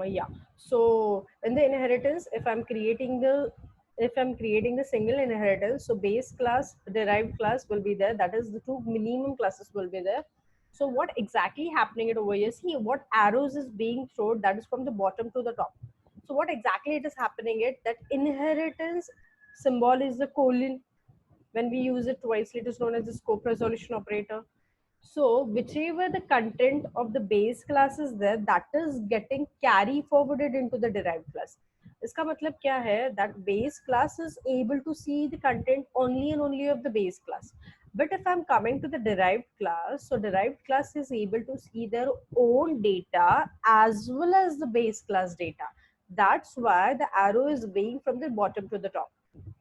Yeah. So in the inheritance, if I'm creating the single inheritance, so base class, derived class will be there. That is the two minimum classes will be there. So what exactly happening it over here? See what arrows is being thrown. That is from the bottom to the top. So what exactly it is happening? It that inheritance symbol is the colon. When we use it twice, it is known as the scope resolution operator. So whichever the content of the base class is there, that is getting carry forwarded into the derived class. इसका मतलब क्या है? That base class is able to see the content only and only of the base class. But if I'm coming to the derived class, so derived class is able to see their own data as well as the base class data. That's why the arrow is being from the bottom to the top.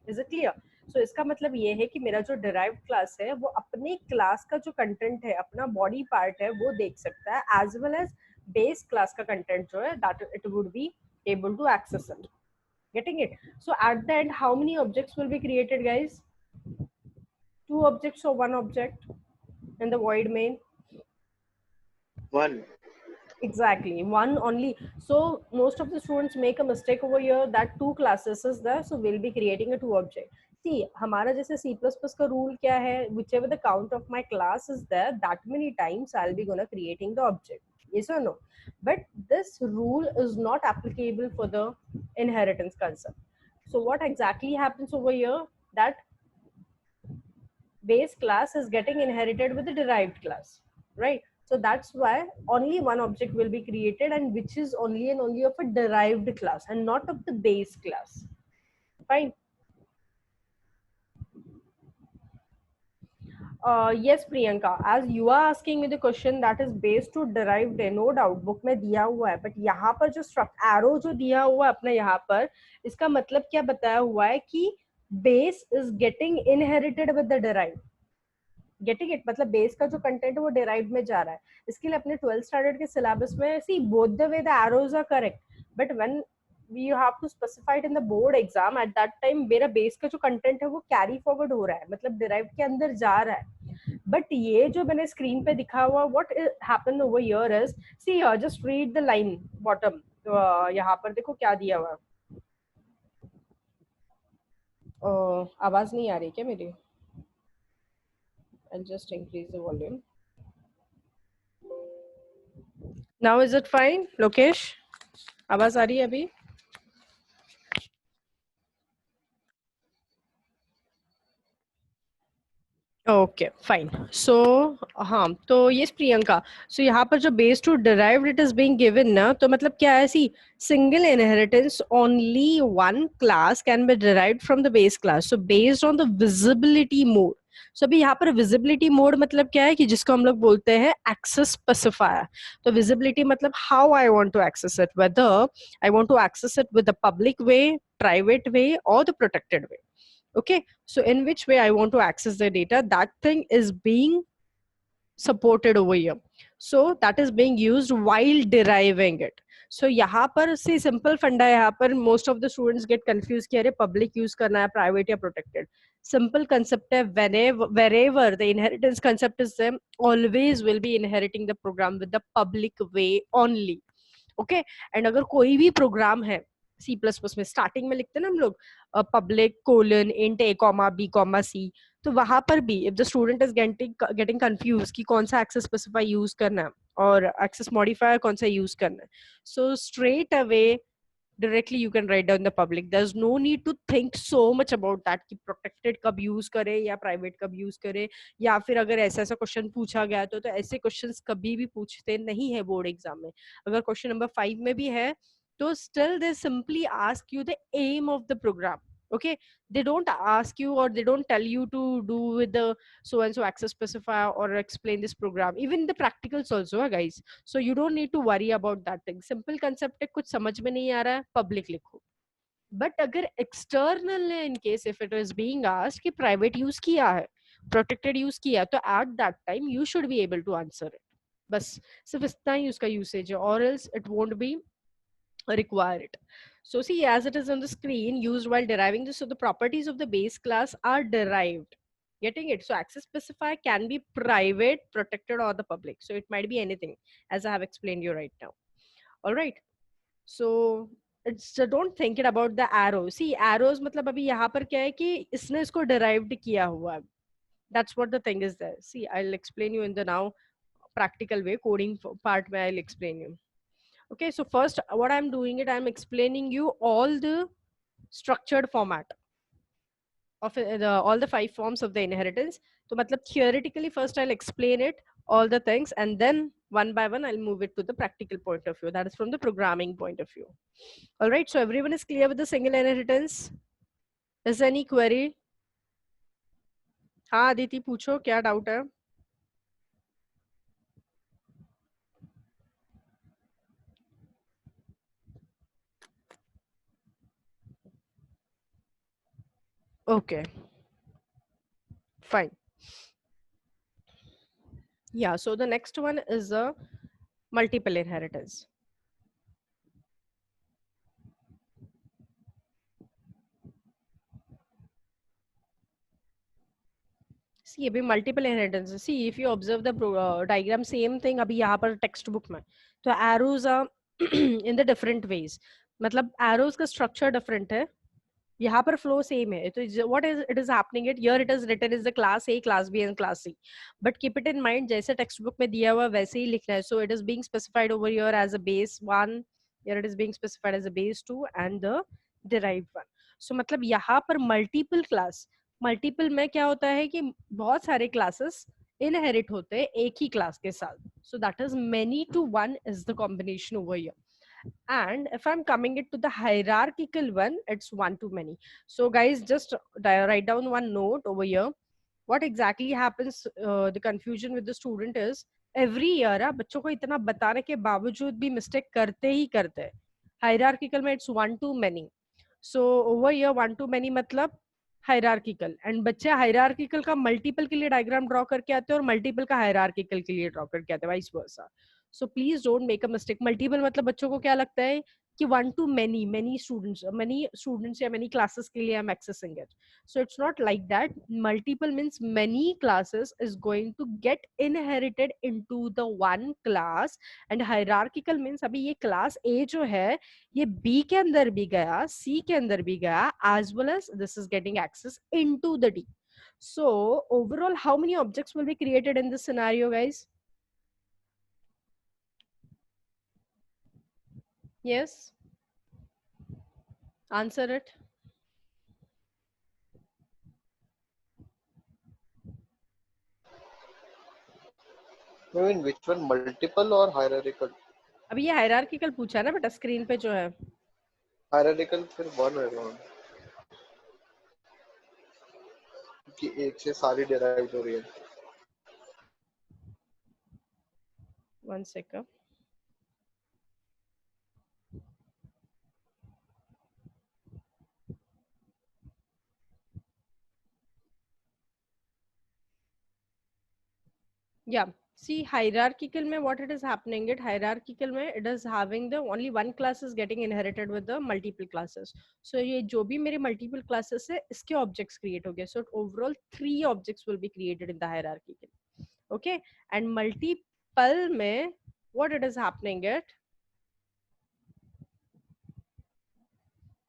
Is it clear? So इसका मतलब ये है कि मेरा जो derived class है वो अपने क्लास का जो कंटेंट है, अपना बॉडी पार्ट है, वो देख सकता है, as well as base class का कंटेंट जो है that it would be able to access it. Getting it? So at the end, how many objects will be created, guys? 2 objects or 1 object in the void main? One. Exactly, one only. So most of the students make a mistake over here that 2 classes is there, so we'll be creating a 2 object. See, हमारा जैसे C++ का rule क्या है? Whichever the count of my class is there, that many times I'll be gonna creating the object. Yes or no? But this rule is not applicable for the inheritance concept. So what exactly happens over here? That base class is getting inherited with the derived class, right? So that's why only one object will be created, and which is only and only of a derived class and not of the base class. Fine. Yes, Priyanka, as you are asking me the question that is based to derived है, no doubt book में दिया हुआ है, but यहाँ पर जो arrow जो दिया हुआ है अपने यहाँ पर, इसका मतलब क्या बताया हुआ है कि base is getting inherited with the derived. Getting it, मतलब बेस का जो कंटेंट है वो डेराइव में जा रहा है. इसके लिए अपने 12th स्टैंडर्ड के सिलेबस में see both the way the arrows are correct, but when you have to specify it in the board exam, at that time मेरा बेस का जो कंटेंट है वो कैरी फॉरवर्ड हो रहा है, मतलब डिराइव के अंदर जा रहा है. बट ये जो मैंने स्क्रीन पे दिखा हुआ what happened over here is, see just read the line bottom. यहाँ पर देखो क्या दिया हुआ है. आवाज नहीं आ रही क्या मेरी? I'll just increase the volume. Now is it fine, Lokesh? आवाज आ रही है अभी? Okay fine. सो हाँ, तो यस प्रियंका, सो यहाँ पर जो base to derived it is being given ना, तो मतलब क्या है? See single inheritance only one class can be derived from the base class, so based on the visibility mode. So अभी यहाँ पर विजिबिलिटी मोड मतलब क्या है कि जिसको हम लोग बोलते हैं एक्सेस स्पेसिफायर. तो विजिबिलिटी मतलब how I want to access it, whether I want to access it with the public way, private way और the protected way. Okay, so in which way I want to access the data, that thing is being supported over here. So that is being used while deriving it. So यहाँ पर से simple फंडा है, यहाँ पर most of the students get confused कि अरे public use करना है, private या protected. Simple concept है, wherever the inheritance concept is there, always will be inheriting the program with the public way only. Okay, and अगर कोई भी program है C++ में स्टार्टिंग में लिखते हैं ना हम लोग पब्लिक कोलन इंट ए कॉमा बी कॉमा सी, तो वहां पर भी if the student is getting confuse कि कौन सा एक्सेस स्पेसिफाई यूज करना है और एक्सेस मॉडिफायर कौन सा यूज करना है, so straight away directly you can write down the public. There's no need to think so much about that कि protected कब use करे या private कब use करे, या फिर अगर ऐसा ऐसा क्वेश्चन पूछा गया तो ऐसे क्वेश्चंस कभी भी पूछते नहीं है बोर्ड एग्जाम में. अगर क्वेश्चन नंबर 5 में भी है तो still they simply ask you the aim of the program. Okay, they don't ask you or they don't tell you to do with the so and so access specifier or explain this program, even the practicals also guys. So you don't need to worry about that thing. Simple concept है, कुछ समझ में नहीं आ रहा है, public लिखो. But अगर external है, in case if it is being asked कि private use किया है, protected use किया, तो at that time you should be able to answer it. बस सिर्फ इतना ही उसका usage है, or else it won't be require it. So see, as it is on the screen, used while deriving this, so the properties of the base class are derived. Getting it? So access specifier can be private, protected, or the public. So it might be anything, as I have explained you right now. All right. So it's don't think it about the arrow. See arrows मतलब अभी यहाँ पर क्या है कि इसने इसको derived किया हुआ है. That's what the thing is there. See, I'll explain you in the now practical way. Coding part में I'll explain you. Okay, so first what I'm doing it, I'm explaining you all the structured format of all the 5 forms of the inheritance. So matlab theoretically first I'll explain it all the things, and then one by one I'll move it to the practical point of view, that is from the programming point of view. All right, so everyone is clear with the single inheritance? Is there any query? हाँ अदिति पूछो क्या doubt है. Okay, fine. Yeah, so the next one is a multiple inheritance. See अभी multiple inheritance. See if you observe the diagram, same thing अभी यहाँ पर text book में. तो arrows are in the different ways. मतलब arrows का structure different है. यहाँ पर flow same है. तो what is it is happening it here, it is written is the class A, class B and class C. But keep it in mind जैसे text book में दिया हुआ वैसे ही लिखना है. So it is being specified over here as a base 1. Here it is being specified as a base 2 and the derived one. So मतलब यहाँ पर multiple class. मल्टीपल में क्या होता है कि बहुत सारे क्लासेस इनहेरिट होते हैं एक ही क्लास के साथ. So that is many to one is the combination over here. And if I'm coming it to the hierarchical one, it's one to many. So guys, just write down one note over here. What exactly happens, the confusion with the student is every year बच्चों को इतना बताने के बावजूद भी mistake करते ही करते हैं. Hierarchical में it's one to many. So over here one to many मतलब हायरार्किकल, एंड बच्चे हायरार्किकल का मल्टीपल के लिए डायग्राम ड्रॉ करके आते हैं और मल्टीपल का हायरार्किकल के लिए ड्रॉ करके आते हैं, vice versa. So please don't make a mistake. Multiple मतलब बच्चों को क्या लगता है कि one to many, many students या मेनी क्लासेस के लिए I am accessing it. So it's not like that. Multiple means many classes is going to get inherited into the one class, and hierarchical means अभी ये class A जो है ये B के अंदर भी गया, C के अंदर भी गया, as well as this is getting access into the D. So overall how many objects will be created in this scenario, guys? Yes, answer it. I mean, which one, multiple or hierarchical? अभी ये hierarchical पूछा ना बेटा screen पे जो है. Hierarchical फिर one होगा कि एक से सारी डिराइव हो रही है. One second. Yeah, see hierarchical mein what it is happening, it hierarchical mein it is having the only one class is getting inherited with the multiple classes. So ye jo bhi mere multiple classes hai iske objects create ho gaye. So overall 3 objects will be created in the hierarchical. Okay, and multiple mein what it is happening, it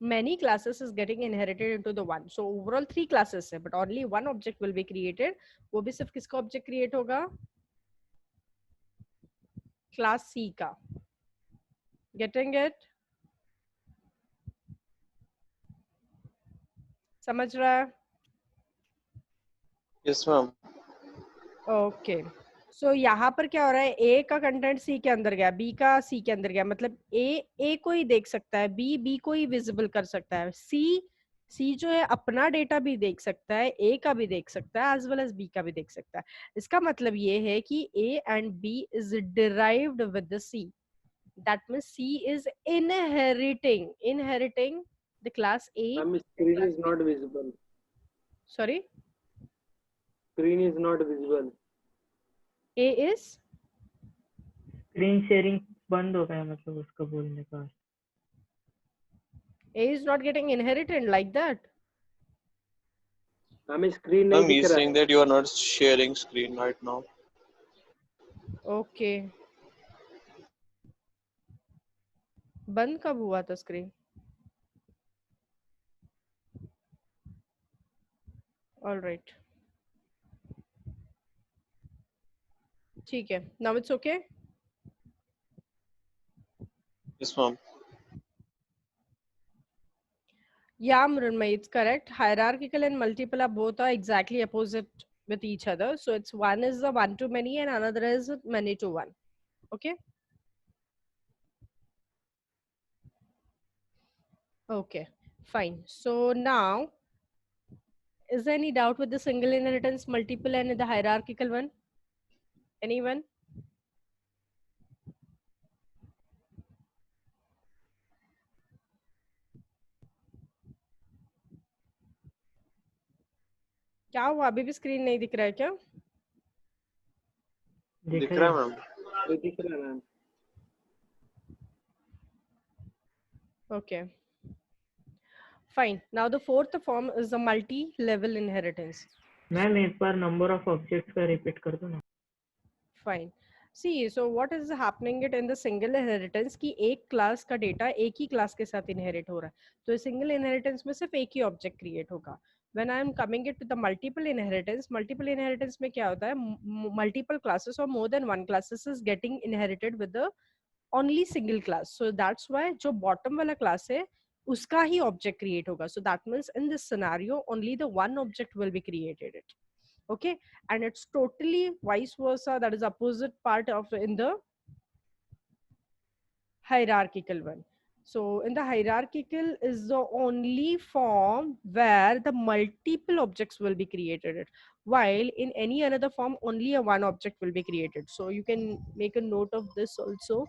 many classes is getting inherited into the one. So overall 3 classes hai but only one object will be created. wo bhi sirf kiska object create hoga? Class C का. Getting it? समझ रहा है? Yes ma'am. Okay, सो यहाँ पर क्या हो रहा है, ए का कंटेंट सी के अंदर गया, बी का सी के अंदर गया, मतलब ए को ही देख सकता है, बी को ही विजिबल कर सकता है, सी जो है अपना डेटा भी देख सकता है, ए का भी देख सकता है, एज वेल एज बी का भी देख सकता है. इसका मतलब ये है कि A and B is derived with the C. That means C is inheriting the class A. Screen is not visible. Sorry? Screen is not visible. A is? Screen sharing बंद हो गया मतलब उसका बोलने का. A is not getting inherited like that. हमें screen Ma'am, नहीं दिख he's रहा saying है. that you are not sharing screen right now. Okay. बंद कब हुआ था स्क्रीन? ऑल राइट, ठीक है, now it's okay. Yes, ma'am. Yeah, Mrunmay, it's correct. Hierarchical and multiple are both are exactly opposite with each other. So it's one is the one to many and another is many to one. Okay. Okay, fine. So now, is there any doubt with the single inheritance, multiple, and the hierarchical one? Anyone? क्या हुआ, अभी भी screen नहीं दिख रहा है क्या? दिख रहा है मैम. ये दिख रहा है ma'am. Okay, fine. Now the fourth form is the multi-level inheritance. Ma'am एक बार नंबर ऑफ ऑब्जेक्ट्स का रिपीट कर दो ना. Fine. See, so what is happening it in the single inheritance कि एक क्लास का डेटा एक ही क्लास के साथ इनहेरिट हो रहा है, तो सिंगल इनहेरिटेंस में सिर्फ एक ही ऑब्जेक्ट क्रिएट होगा. When I am coming it to the multiple inheritance में क्या होता है, multiple classes or more than one classes is getting inherited with the only single class. So that's why जो bottom वाला class है उसका ही object create होगा. So that means in this scenario only the one object will be created. Okay, and it's totally vice versa, that is opposite part of in the hierarchical one. So in the hierarchical is the only form where the multiple objects will be created, while in any another form only a one object will be created. So you can make a note of this also.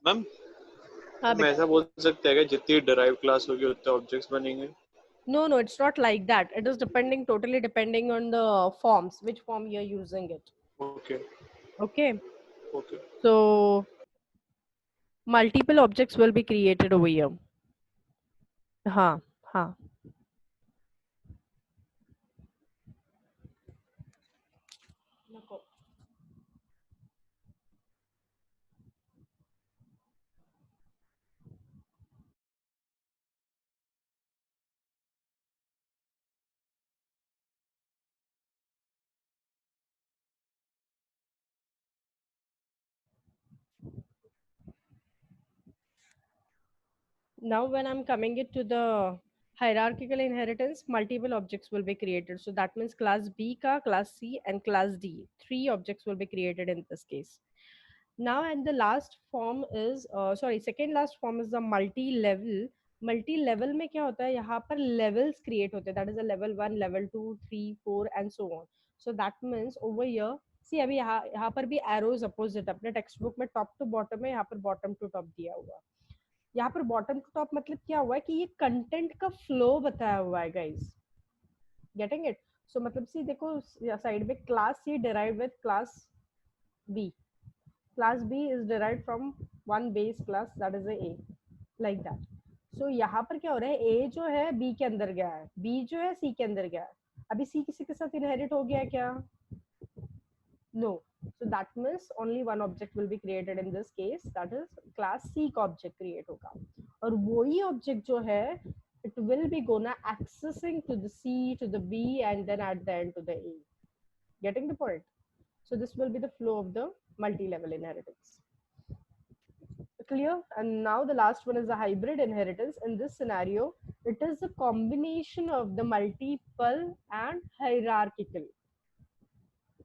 Ma'am हाँ हम बेटा. ऐसा बोल सकते हैं कि जितनी derive class होगी उतने ऑब्जेक्ट्स बनेंगे. No, it's not like that. It is totally depending on the forms, which form you're using it. Okay. Okay, Okay. so multiple objects will be created over here. हाँ हाँ. Now when I'm coming it to the hierarchical inheritance, multiple objects will be created. So that means class B ka, class C and class D, three objects will be created in this case. Now and the last form is second last form is the multi-level. Multi-level में क्या होता है, यहाँ पर levels create होते हैं, that is a level 1, level 2, 3, 4 and so on. So that means over here, see अभी यहाँ पर भी arrows opposite, अपने text book में top to bottom है, यहाँ पर bottom to top दिया हुआ. यहाँ पर बॉटम टू टॉप मतलब क्या हुआ है कि ये कंटेंट का फ्लो बताया हुआ है गाइस. Getting it? सो मतलब सी देखो साइड में class C derived with class B. Class B is derived from one base class that is A, like that. So यहाँ पर क्या हो रहा है, ए जो है बी के अंदर गया है, बी जो है सी के अंदर गया है. अभी सी किसी के साथ इनहेरिट हो गया क्या? No. So that means only one object will be created in this case, that is class C का object create होगा. और वही object जो है it will be gonna accessing to the C, to the B and then at the end to the A. Getting the point? So this will be the flow of the multi-level inheritance. Clear? And now the last one is the hybrid inheritance. In this scenario, it is a combination of the multiple and hierarchical.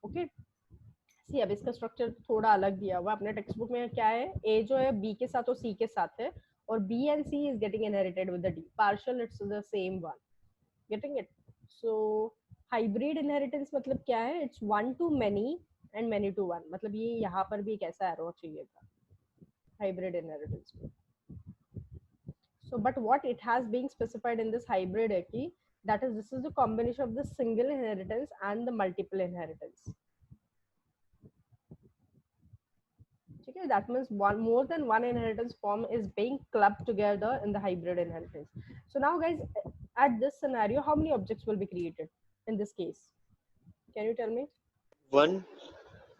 Okay. सी अब इसका structure थोड़ा अलग दिया हुआ अपने text book में. क्या है, ए जो है बी के साथ और सी के साथ है, और B and C is getting inherited with the D partial, it's the same one. Getting it? So hybrid inheritance मतलब क्या है, it's one to many and many to one. मतलब ये यहाँ पर भी एक ऐसा एरो चाहिए था हाइब्रिड इनहेरिटेंस में. So but what it has been specified in this hybrid है कि that is this is the combination of the single inheritance and the multiple inheritance. Okay, that means more than one inheritance form is being clubbed together in the hybrid inheritance. So now guys, at this scenario, how many objects will be created in this case? Can you tell me? 1.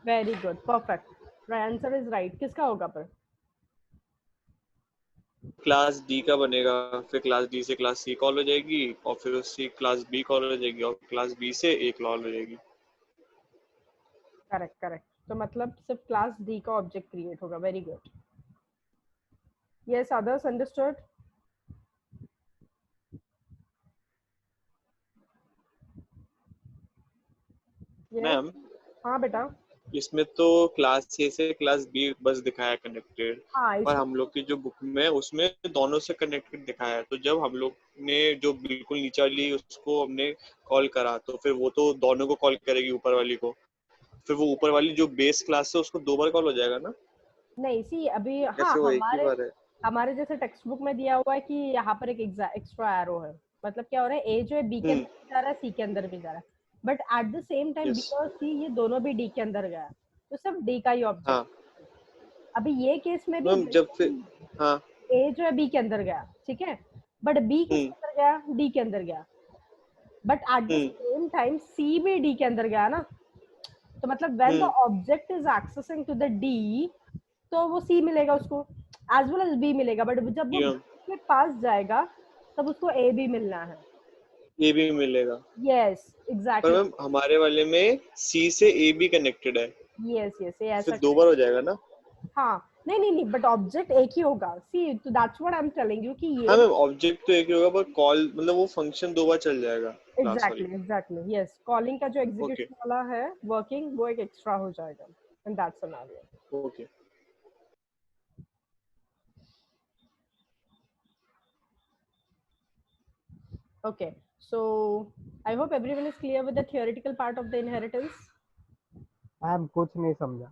Very good, perfect. Right answer is right. किसका होगा पर? Class D का बनेगा, फिर class D से class C call हो जाएगी, और फिर उससे क्लास बी कॉल हो जाएगी, और क्लास बी से ए कॉल हो जाएगी। Correct correct. तो मतलब सिर्फ क्लास डी का ऑब्जेक्ट क्रिएट होगा। Very good. Yes, others understood? Yes. Ma'am हाँ बेटा। इसमें तो क्लास ए से क्लास बी बस दिखाया कनेक्टेड, हाँ पर इसमें हम लोग की जो बुक में उसमें दोनों से कनेक्टेड दिखाया है। तो जब हम लोग ने जो बिल्कुल नीचे वाली उसको हमने कॉल करा, तो फिर वो तो दोनों को कॉल करेगी, ऊपर वाली को। फिर वो ऊपर वाली जो बेस क्लास है उसको 2 बार कॉल हो जाएगा ना? नहीं, सी अभी हाँ ऐसे वो एक ही हमारे बार है? हमारे जैसे टेक्स्ट बुक में दिया हुआ है कि यहाँ पर एक एक्स्ट्रा एरो है। मतलब क्या हो रहा है, ए जो है बी के अंदर भी जा रहा है, सी के अंदर भी जा रहा है, but at the same time B yes. और सी ये दोनों भी डी के अंदर गया है, तो सिर्फ डी का ही ऑब्जेक्ट। हाँ अभी ये केस में भी मैम, जब फिर हाँ। ए जो है बी के अंदर गया, ठीक है, बट बी किस हम्म के अंदर गया, डी के अंदर गया, but at the hmm same time C भी डी के अंदर गया ना। तो मतलब when the hmm object is accessing to the D, तो वो सी मिलेगा उसको, एज वेल एज बी मिलेगा, बट जब वो जी B मैम, के पास जाएगा तब उसको ए भी मिलना है। ये भी मिलेगा। यस पर एग्जैक्टली। मैम हमारे वाले में सी से ए भी कनेक्टेड है, यस यस, ये फिर ऐसा 2 बार हो जाएगा ना? हाँ। नहीं नहीं नहीं, बट ऑब्जेक्ट एक ही होगा। सी तो that's what I am telling you कि हाँ ये मैम, ऑब्जेक्ट तो एक ही होगा, पर कॉल मतलब वो फंक्शन 2 बार चल जाएगा क्लास वाली। एग्जैक्टली एग्जैक्टली यस, कॉलिंग का जो ओके एग्जीक्यूशन वाला है वर्किंग, वो एक एक्स्ट्रा हो जाएगा in that scenario. Okay. Okay, so I hope everyone is clear with the theoretical part of the inheritance. Ma'am कुछ नहीं समझा।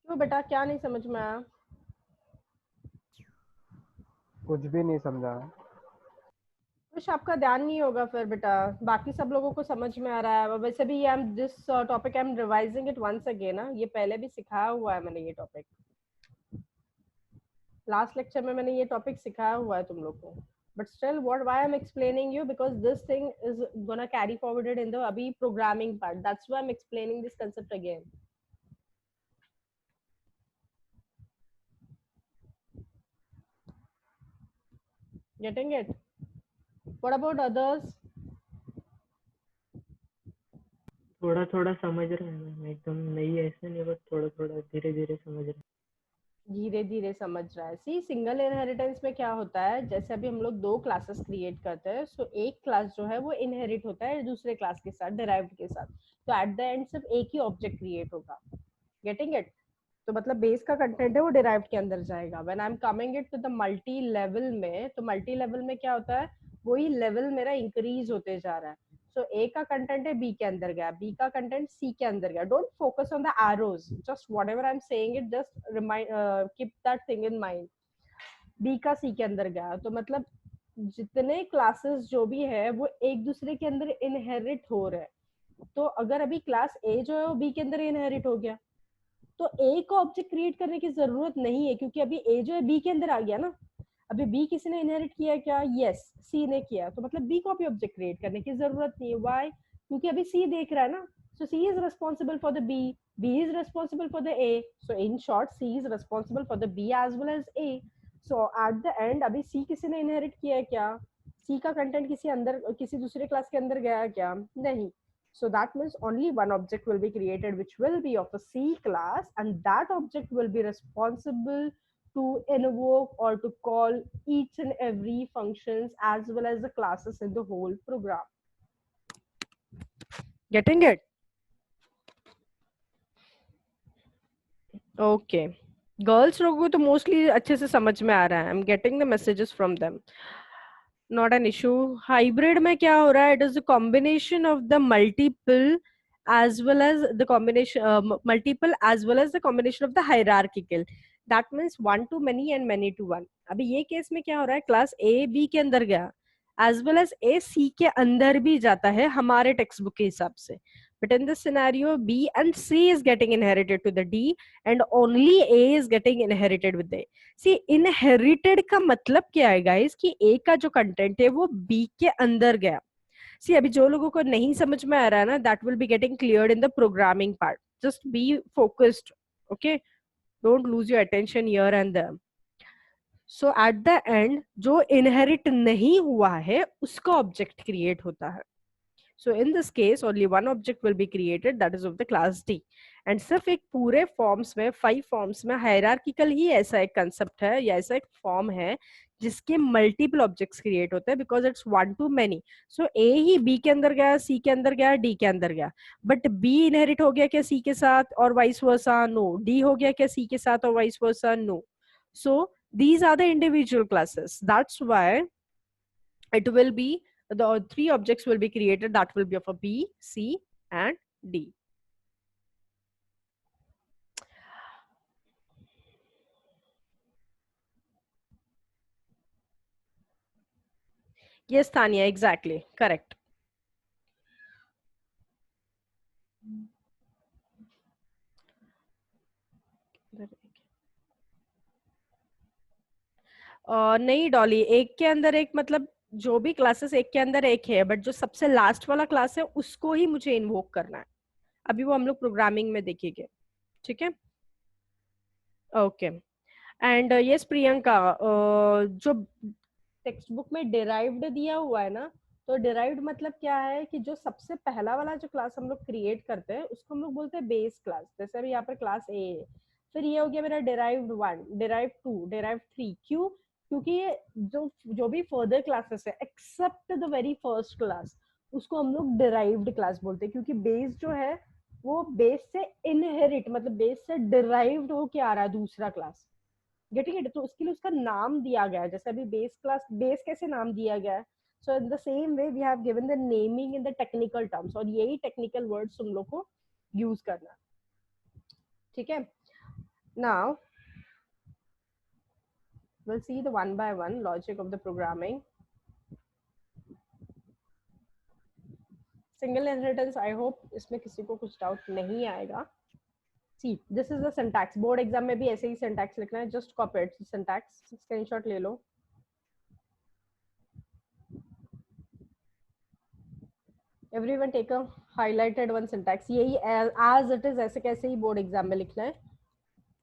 क्यों बेटा, क्या नहीं समझ में आया? कुछ भी नहीं समझा। कुछ आपका ध्यान नहीं होगा फिर बेटा, बाकी सब लोगों को समझ में आ रहा है। वैसे भी I am this topic I am revising it once again ना, ये पहले भी सिखाया हुआ है मैंने ये टॉपिक, लास्ट लेक्चर में मैंने ये टॉपिक सिखाया हुआ है तुम लोग को, but still what why I'm explaining you, because this thing is gonna carry forwarded in the abhi programming part, that's why I'm explaining this concept again. Getting it? What about others? थोड़ा थोड़ा समझ रहे हैं ma'am, एकदम नहीं है ऐसे नहीं, बस थोड़ा थोड़ा धीरे धीरे समझ रहे हैं। धीरे धीरे समझ रहा है। सी सिंगल इनहेरिटेंस में क्या होता है, जैसे अभी हम लोग 2 क्लासेस क्रिएट करते हैं, सो एक क्लास जो है वो इनहेरिट होता है दूसरे क्लास के साथ, डिराइव्ड के साथ, तो एट द एंड सिर्फ एक ही ऑब्जेक्ट क्रिएट होगा। Getting it? तो मतलब बेस का कंटेंट है वो डिराइव्ड के अंदर जाएगा। When I am coming it to the multi level में, तो मल्टी लेवल में क्या होता है, वही लेवल मेरा इंक्रीज होते जा रहा है। सो ए का कंटेंट है बी के अंदर गया, बी का कंटेंट सी के अंदर गया। Don't focus on the arrows, just whatever I am saying it, just remind, keep that thing in mind. B का सी के अंदर गया, तो मतलब जितने क्लासेस जो भी है वो एक दूसरे के अंदर इनहेरिट हो रहे हैं। तो अगर अभी क्लास ए जो है वो बी के अंदर इनहेरिट हो गया, तो ए को ऑब्जेक्ट क्रिएट करने की जरूरत नहीं है, क्योंकि अभी ए जो है बी के अंदर आ गया ना। अभी बी किसी ने इनहेरिट किया क्या? यस, सी ने किया, तो मतलब बी को भी ऑब्जेक्ट क्रिएट करने की जरूरत नहीं है। व्हाई? क्योंकि अभी सी देख रहा है ना, so C is responsible for the B is responsible for the A, so in short C is responsible for the B as well as A. So at the end अभी सी किसी ने inherit किया है क्या? सी का content किसी अंदर, किसी दूसरे क्लास के अंदर गया है क्या? नहीं। So that means only one object will be created, which will be of a C class, and that object will be responsible to invoke or to call each and every functions as well as the classes in the whole program. Getting it? Okay. Girls लोगों को तो mostly अच्छे से समझ में आ रहा है. I'm getting the messages from them. Not an issue. Hybrid में क्या हो रहा है? It is a combination of the multiple as well as the combination multiple as well as the combination of the hierarchical. That means one to many and many to one. अभी ये case में क्या हो रहा है? Class A B के अंदर गया as well as A C के अंदर भी जाता है हमारे टेक्स्ट बुक के हिसाब से. But in this scenario, B and C is getting inherited to the D, and only A is getting inherited with A. See, inherited का मतलब क्या है guys, कि A का जो कंटेंट है वो B के अंदर गया. See, अभी जो लोगों को नहीं समझ में आ रहा है ना, that will be getting cleared in the programming part. Just be focused, okay? Don't lose your attention here and there. So at the and जो इनहेरिट नहीं हुआ है उसका ऑब्जेक्ट क्रिएट होता है. So in this case only one object will be created, that is of the class D. And सिर्फ एक पूरे फॉर्म्स में 5 फॉर्म्स में हायरार्किकल ही ऐसा एक कंसेप्ट है या ऐसा एक फॉर्म है जिसके मल्टीपल ऑब्जेक्ट्स क्रिएट होते हैं because it's one to many. So A ही बी के अंदर गया, सी के अंदर गया, डी के अंदर गया, बट बी इनहेरिट हो गया क्या सी के साथ और वाइस वर्सा? नो. डी हो गया क्या सी के साथ और vice versa? No. So these are the individual classes. That's why it will be the 3 objects will be created, that will be of a B, C and D. Yes, Tanya, exactly correct. नहीं डॉली, एक के अंदर एक मतलब जो भी classes एक के अंदर एक है, बट जो सबसे लास्ट वाला क्लास है उसको ही मुझे इन्वोक करना है. अभी वो हम लोग प्रोग्रामिंग में देखेंगे. ठीक है, ओके. एंड यस प्रियंका, जो टेक्स्ट बुक में डिराइव्ड दिया हुआ है ना, तो डिराइव्ड मतलब क्या है कि जो सबसे पहला वाला जो क्लास हम लोग क्रिएट करते हैं उसको हम लोग बोलते हैं बेस क्लास. जैसे अभी यहाँ पर क्लास ए है, फिर ये हो गया मेरा डिराइव्ड 1, डिराइव्ड 2, डिराइव्ड 3. क्यों? क्योंकि ये जो भी फर्दर क्लासेस है except the very first class उसको हम लोग डिराइव्ड क्लास बोलते हैं, क्योंकि बेस जो है वो बेस से इनहेरिट मतलब बेस से डिराइव्ड होके आ रहा है दूसरा क्लास. Getting it? तो उसके लिए उसका नाम दिया गया है. जैसे अभी बेस क्लास, बेस कैसे नाम दिया गया है? So in the same way we have given the naming in the technical terms, और यही टेक्निकल वर्ड्स तुम लोग को यूज करना है. ठीक है, now we'll see the one by one logic of the programming. Single inheritance, I hope इसमें किसी को कुछ डाउट नहीं आएगा. See, this is the syntax. Board exam में भी ऐसे ही syntax लिखना है. Just copy it, syntax. Screenshot ले लो. Everyone take a highlighted one syntax. यही as it is ऐसे कैसे ही बोर्ड एग्जाम में लिखना है.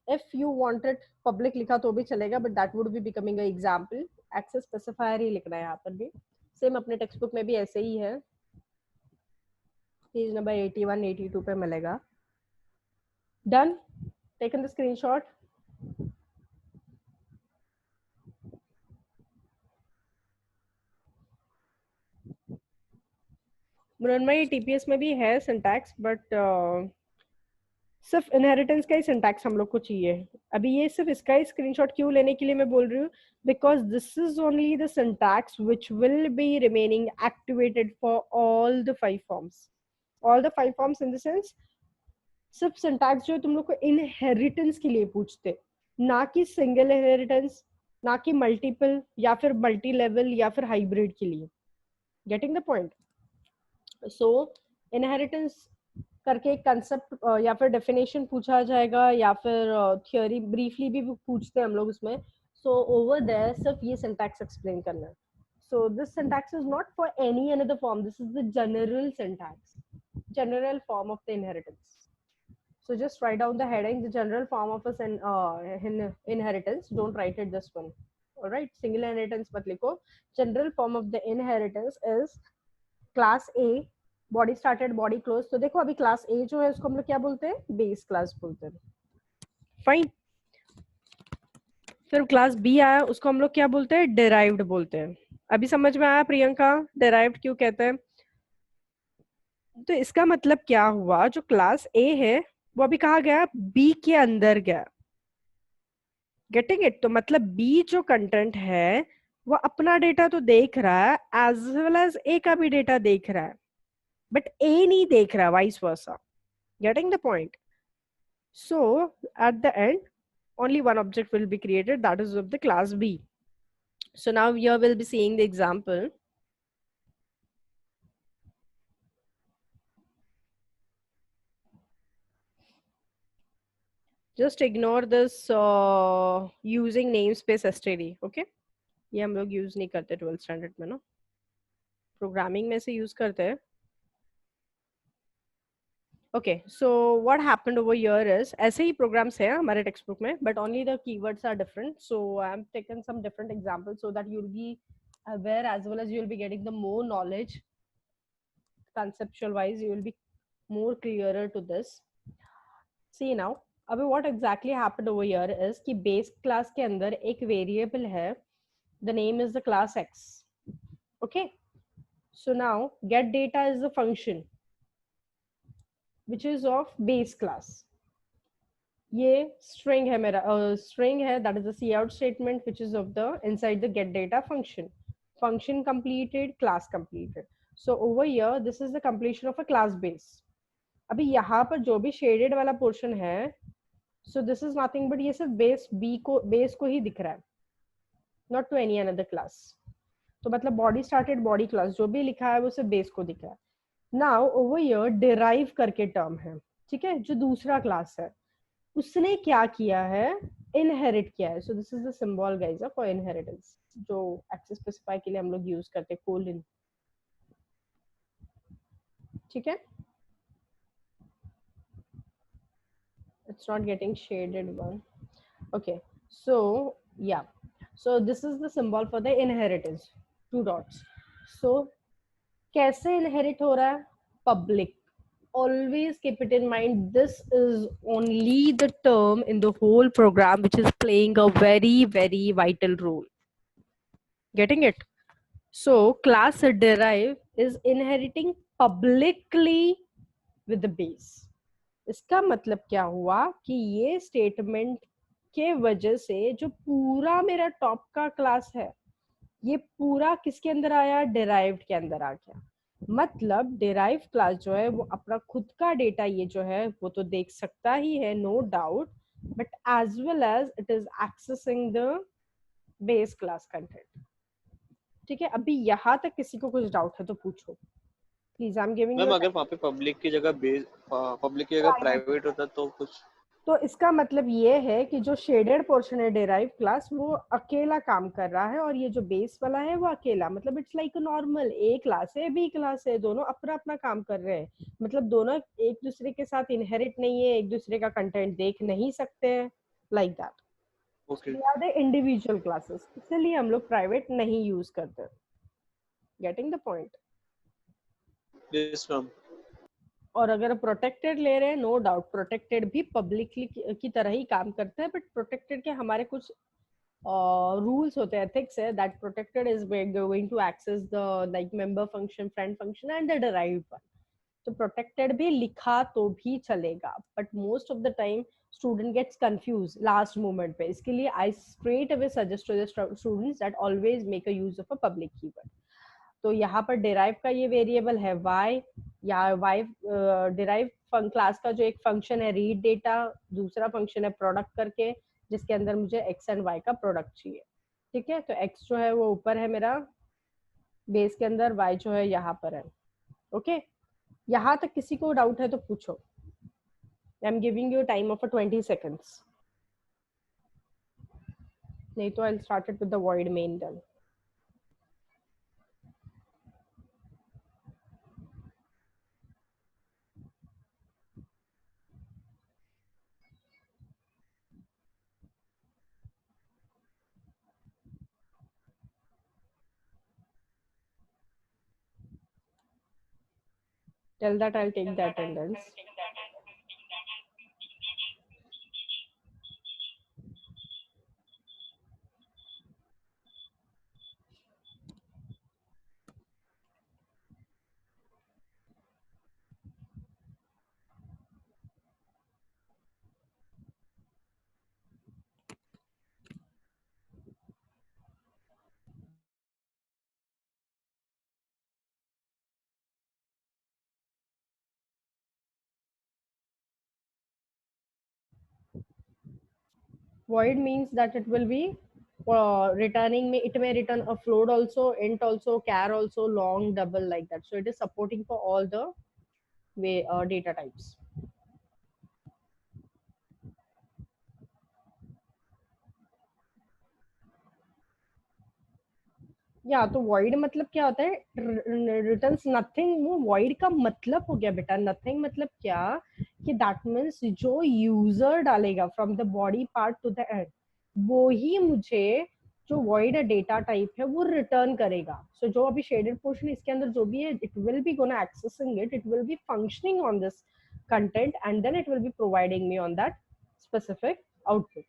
If you wanted public लिखा तो भी चलेगा, but that would be becoming a example. Access specifier ही लिखना है यहाँ पर भी. Same अपने टेक्स्ट बुक में भी ऐसे ही है. पेज नंबर 81, 82 पे मिलेगा. Done. Taken the screenshot. मुरनमयी टीपीएस में भी है सिंटैक्स, बट सिर्फ इनहेरिटेंस का ही सिंटैक्स हम लोग को चाहिए. अभी ये सिर्फ इसका ही स्क्रीनशॉट क्यों लेने के लिए मैं बोल रही हूँ, because this is only the syntax which will be remaining activated for all the 5 forms. All the 5 forms in the sense सिर्फ सिंटैक्स जो तुम लोग को इनहेरिटेंस के लिए पूछते, ना कि सिंगल इनहेरिटेंस, ना कि मल्टीपल या फिर मल्टी लेवल या फिर हाइब्रिड के लिए. Getting the point? So inheritance करके एक कंसेप्ट या फिर डेफिनेशन पूछा जाएगा या फिर थियोरी ब्रीफली भी पूछते हैं हम लोग उसमें. सो ओवर देयर सिर्फ ये सिंटैक्स एक्सप्लेन करना है. So this syntax is not for any another form, this is the general syntax, general form of the inheritance. So just write down the heading, the general form of a inheritance. Don't write it this one. All right, single inheritance mat likho. General form of the inheritance is class A, body started, body closed. तो देखो अभी class A जो है उसको हम लोग क्या बोलते हैं? Base class बोलते हैं. Fine. फिर class B आया, उसको हम लोग क्या बोलते हैं? Derived बोलते हैं. अभी समझ में आया प्रियंका derived क्यों कहते हैं? तो इसका मतलब क्या हुआ, जो क्लास A है वो अभी कहा गया? बी के अंदर गया. Getting it? तो मतलब बी जो कंटेंट है वो अपना डेटा तो देख रहा है एज वेल एज ए का भी डेटा देख रहा है, बट ए नहीं देख रहा, vice versa. Getting the point? So at the and only one object will be created, that is of the class B. So now here we'll be seeing the example. Just ignore this using namespace std. Okay, ये हम लोग use नहीं करते 12th standard में ना, programming में से use करते हैं. Okay, so what happened over here is ऐसे ही programs है हमारे textbook में, but only the keywords are different. So I'm taken some different examples so that you'll be aware as well as you'll be getting the more knowledge. Conceptual wise, you will be more clearer to this. See now, अभी what exactly happened over here is कि base class के अंदर एक variable है, the name is the class X. Okay, so now get data is the function which is of base class. ये string है मेरा string है, that is the cout statement which is of the inside the get data function. Function completed, class completed. So over here this is the completion of a class base. अभी यहाँ पर जो भी shaded वाला portion है, so this is nothing but ये सिर्फ base को ही दिख रहा है, not to any another class. तो मतलब body started body class जो भी लिखा है वो सिर्फ base को दिख रहा है. Now over here derive करके term है, ठीक है, जो दूसरा class है उसने क्या किया है, इनहेरिट किया है. So this is the symbol guys for inheritance, जो एक्सेस स्पेसिफाई के लिए हम लोग यूज करते हैं, कोलन. ठीक है, it's not getting shaded one. Okay, so yeah, so this is the symbol for the inheritance, two dots. सो कैसे इनहेरिट हो रहा है, public. Always keep it in mind, this is only the term in the whole program which is playing a very very vital role. Getting it? So class derive is inheriting publicly with the base. इसका मतलब क्या हुआ कि ये statement के वजह से जो पूरा मेरा टॉप का क्लास है ये पूरा किसके अंदर आया, डिराइव्ड के अंदर आ गया. मतलब डिराइव क्लास जो है वो अपना खुद का डेटा ये जो है वो तो देख सकता ही है, no doubt, but as well as it is accessing the base class content. ठीक है, अभी यहाँ तक किसी को कुछ डाउट है तो पूछो please. I am giving ma'am you. अगर वहाँ पे पब्लिक की जगह प्राइवेट होता तो कुछ, तो इसका मतलब ये है कि जो शेडेड पोर्शन है डिराइव क्लास वो अकेला काम कर रहा है और ये जो बेस वाला है वो अकेला, मतलब it's like normal A class है बी क्लास है, दोनों अपना अपना काम कर रहे हैं. मतलब दोनों एक दूसरे के साथ इनहेरिट नहीं है, एक दूसरे का कंटेंट देख नहीं सकते हैं, like that. Okay, they are the individual classes, इसलिए हम लोग प्राइवेट नहीं यूज करते. Getting the point? Yes ma'am. और अगर प्रोटेक्टेड ले रहे हैं, नो डाउट प्रोटेक्टेड भी पब्लिकली की तरह ही काम करते हैं, बट प्रोटेक्टेड के हमारे कुछ रूल्स होते हैं, एथिक्स है, that protected is going to access the like member function, friend function and the derived one. तो प्रोटेक्टेड भी लिखा तो भी चलेगा, but most of the time student gets confuse last moment पे. इसके लिए I straight away suggest to the students that always make a use of a public keyword. तो यहाँ पर डिराइव का ये वेरिएबल है y, या y डिराइव क्लास का जो एक फंक्शन है रीड डेटा, दूसरा फंक्शन है प्रोडक्ट करके जिसके अंदर मुझे x एंड y का प्रोडक्ट चाहिए. ठीक है, तो x जो है वो ऊपर है मेरा बेस के अंदर, y जो है यहाँ पर है. ओके, यहाँ तक किसी को डाउट है तो पूछो. I am giving you time of 20 seconds. नहीं तो I start it with the void main then. Tell that I'll take the attendance. Void means that it will be returning, it may return a float also, int also, char also, long, double, like that. So it is supporting for all the way data types. या तो void मतलब क्या होता है, returns nothing, वो void का मतलब हो गया बेटा, nothing मतलब क्या, कि that means जो user डालेगा from the body part to the end, वो ही मुझे जो void data type है वो return करेगा. So जो अभी shaded portion इसके अंदर जो भी है, it will be gonna accessing it, it will be functioning on this content, and then it will be providing me on that specific output.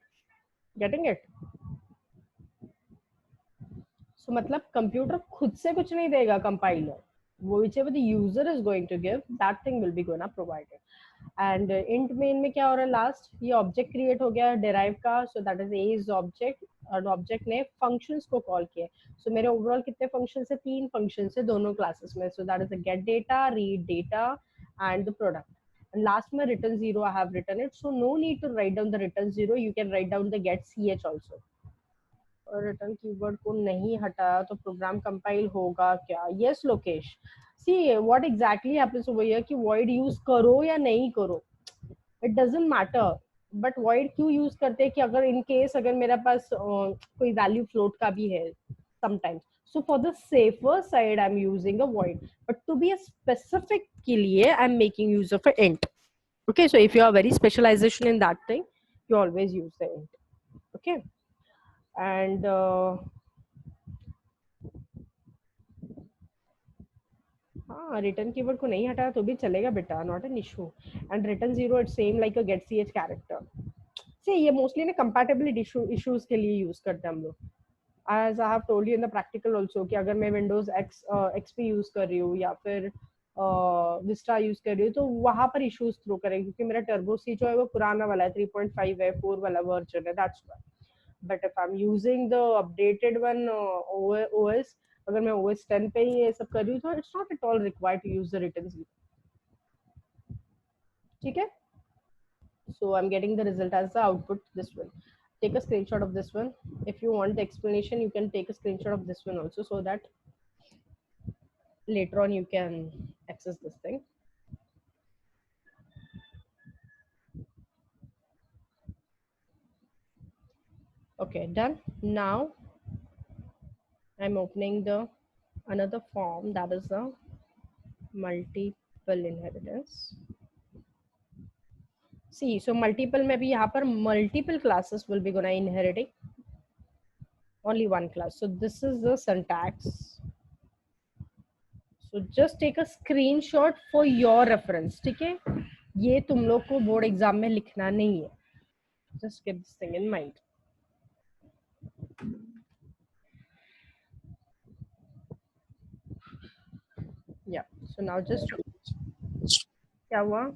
Getting it? So मतलब computer खुद से कुछ नहीं देगा, compiler, whichever the user is going to give, that thing will be gonna provided. And int main में क्या हो रहा है, लास्ट ये ऑब्जेक्ट क्रिएट हो गया डेराइव का, सो that is A is object, और ऑब्जेक्ट ने फंक्शंस को कॉल किया. सो मेरे ओवरऑल कितने फंक्शंस है, 3 फंक्शंस है दोनों क्लासेस में. सो that is the gate data, read data and the product. And last में return 0 I have written it, so no need to write down the return 0, you can write down the get ch also. और return keyword को नहीं हटाया तो program compile होगा क्या? Yes Lokesh, see what exactly happens over here कि void use करो या नहीं करो, it doesn't matter, but void क्यों यूज करते हैं कि अगर इन केस अगर मेरे पास कोई वैल्यू फ्लोट का भी है sometimes, so for the safer side I'm using a void, but to be a specific के लिए I'm making use of a int. Okay, so if you are very specialization in that thing, you always use the int. Okay. And हाँ, return keyword को नहीं हटाया तो भी चलेगा बेटा, not an issue. And return 0 it's same like a get ch character. से ये मोस्टली ना कंपैटिबिलिटी इश्यूज के लिए यूज करते हैं हम लोग. As I have told you in the practical also कि अगर मैं विंडोज एक्सपी यूज कर रही हूँ या फिर विस्टा यूज कर रही हूँ तो वहां पर इश्यूज थ्रो करेंगे, क्योंकि मेरा टर्बो सी जो है वो पुराना वाला है, 3.5 है, 4 वाला वर्जन है, that's why. But if I am using the updated one OS, अगर मैं OS 10 पे ही ये सब कर रही हूँ तो it's not at all required to use the return 0. ठीक है. So I'm getting the result as the output, this one. Take a screenshot of this one. If you want the explanation, you can take a screenshot of this one also, so that later on you can access this thing. Okay, done. Now I'm opening the another form, that is the multiple inheritance. See, so multiple में भी यहाँ पर multiple classes will be gonna inheriting only one class. So this is the syntax. So just take a screenshot for your reference. ठीक है, ये तुम लोग को बोर्ड एग्जाम में लिखना नहीं है. Just keep this thing in mind. Yeah. So now just क्या हुआ?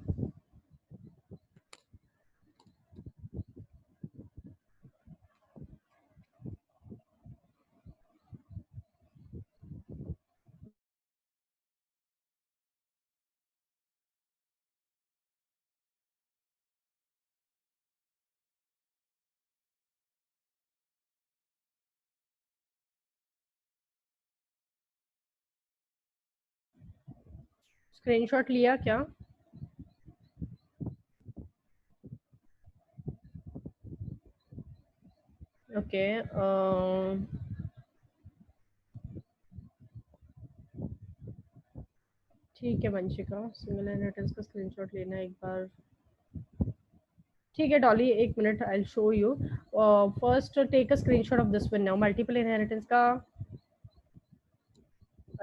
स्क्रीनशॉट लिया क्या? ओके. ठीक है वंशिका, सिंगल इनहेरिटेंस का स्क्रीनशॉट लेना है एक बार. ठीक है डॉली, एक minute, I will show you. First take a screenshot of this one now. Multiple inheritance का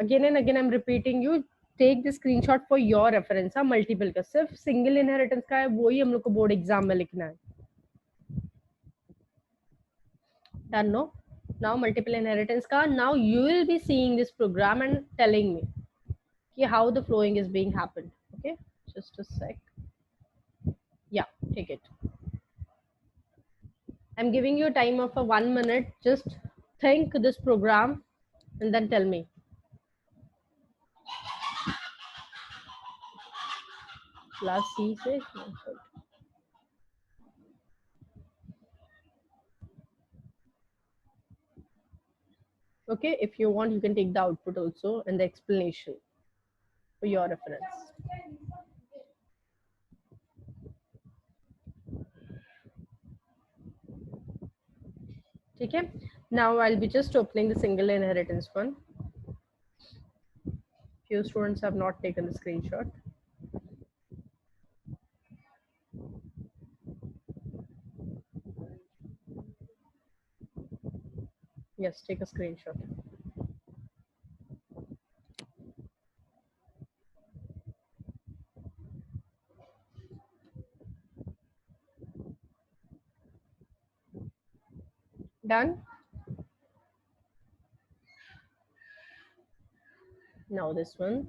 again and again I am repeating you, take the screenshot for your reference. हाँ, मल्टीपल का सिर्फ सिंगल इनहेरिटेंस का है, वही हम लोग को बोर्ड एग्जाम में लिखना है. Done, no? Now multiple inheritance का, now you will be seeing this program and telling me कि how the flowing is being happened. Okay, just a sec. Yeah, take it. I'm giving you a time of a 1 minute. Just think this program and then tell me. Class C से okay, if you want you can take the output also and the explanation for your reference. ठीक है. Now I'll be just opening the single inheritance one. Few students have not taken the screenshot. Yes, take a screenshot. Done? Now this one.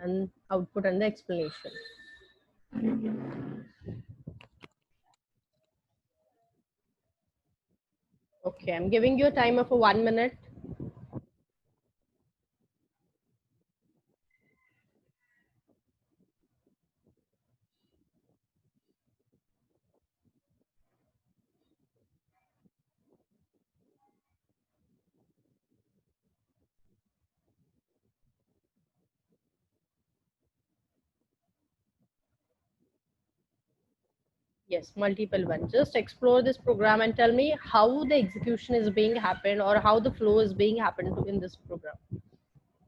And output and the explanation. Okay, I'm giving you a timer for 1 minute. Yes, multiple ones. Just explore this program and tell me how the execution is being happened or how the flow is being happened in this program.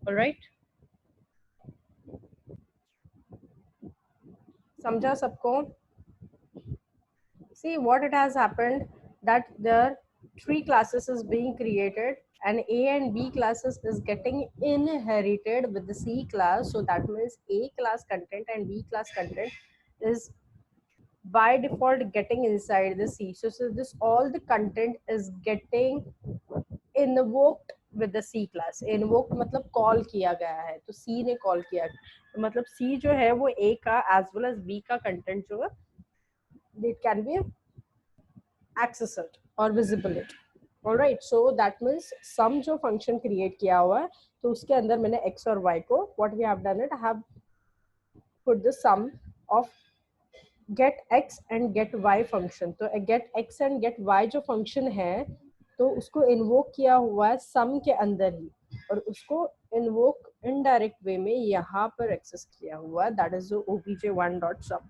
All right. समझा सबको? See what it has happened, that there 3 classes is being created and A and B classes is getting inherited with the C class. So that means A class content and B class content is by default getting inside the C. So this all the content is getting invoked with the C class. Invoked मतलब call किया गया है, तो C ने call किया, तो मतलब C जो है वो A का as well as B का content जो है it can be accessed or visible it. All right, so that means sum जो function create किया हुआ है, तो उसके अंदर मैंने x और y को what we have done it, I have put the sum of get x and get y function. तो get x and get y जो function है तो उसको इन्वोक किया हुआ है सम के अंदर ही, और उसको इन्वोक इनडायरेक्ट वे में यहाँ पर एक्सेस किया हुआ है, दैट इज obj1.sum.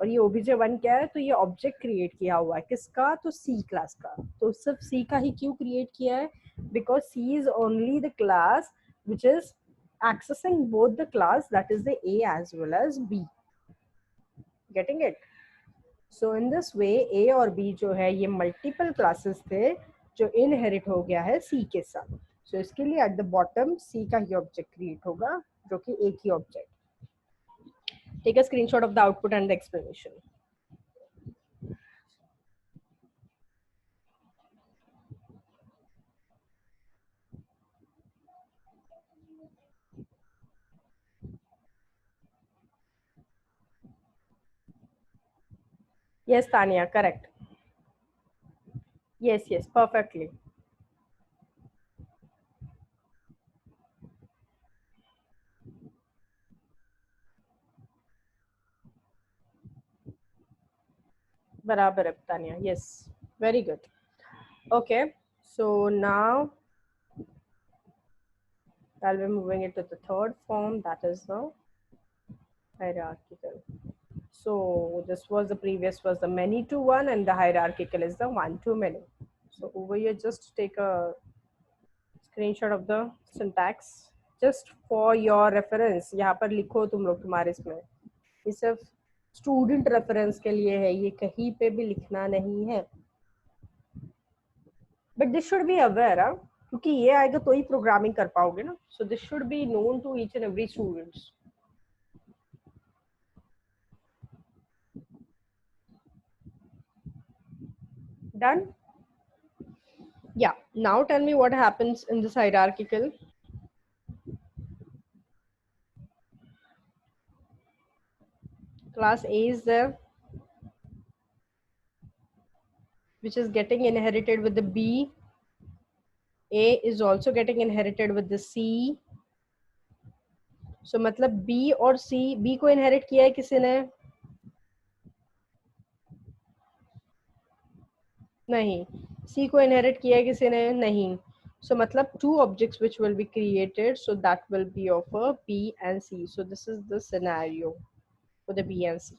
और ये obj1 क्या है, तो ये ऑब्जेक्ट क्रिएट किया हुआ है किसका, तो C क्लास का. तो सिर्फ C का ही क्यों क्रिएट किया है, because C is only the class which is accessing both the class, that is the A as well as B. Getting it? So in this way A और B जो है ये multiple classes थे जो inherit हो गया है C के साथ. So इसके लिए at the bottom C का ही ऑब्जेक्ट क्रिएट होगा जो कि एक ही object. Take a screenshot of the output and the explanation. Yes, Tanya, correct. Yes, yes, perfectly. बराबर है Tanya. Yes, very good. Okay, so now I'll be moving it to the third form, that is the hierarchical. So this was the previous was the many to one and the hierarchical is the one to many. So over here just take a screenshot of the syntax just for your reference. यहाँ पर लिखो तुम लोग तुम्हारे इसमें, ये सिर्फ student reference के लिए है, ये कहीं पे भी लिखना नहीं है. But this should be aware, क्योंकि ये आएगा तो ही प्रोग्रामिंग कर पाओगे ना. So this should be known to each and every students. Done? Yeah, now tell me what happens in this hierarchical. Class A is there, which is getting inherited with the B. A is also getting inherited with the C. So मतलब B और C, B को inherit किया है किसी ने? नहीं. C को inherit किया है किसी ने? नहीं. So मतलब two objects which will be created, so that will be of a B and C. So this is the scenario. for the B and C.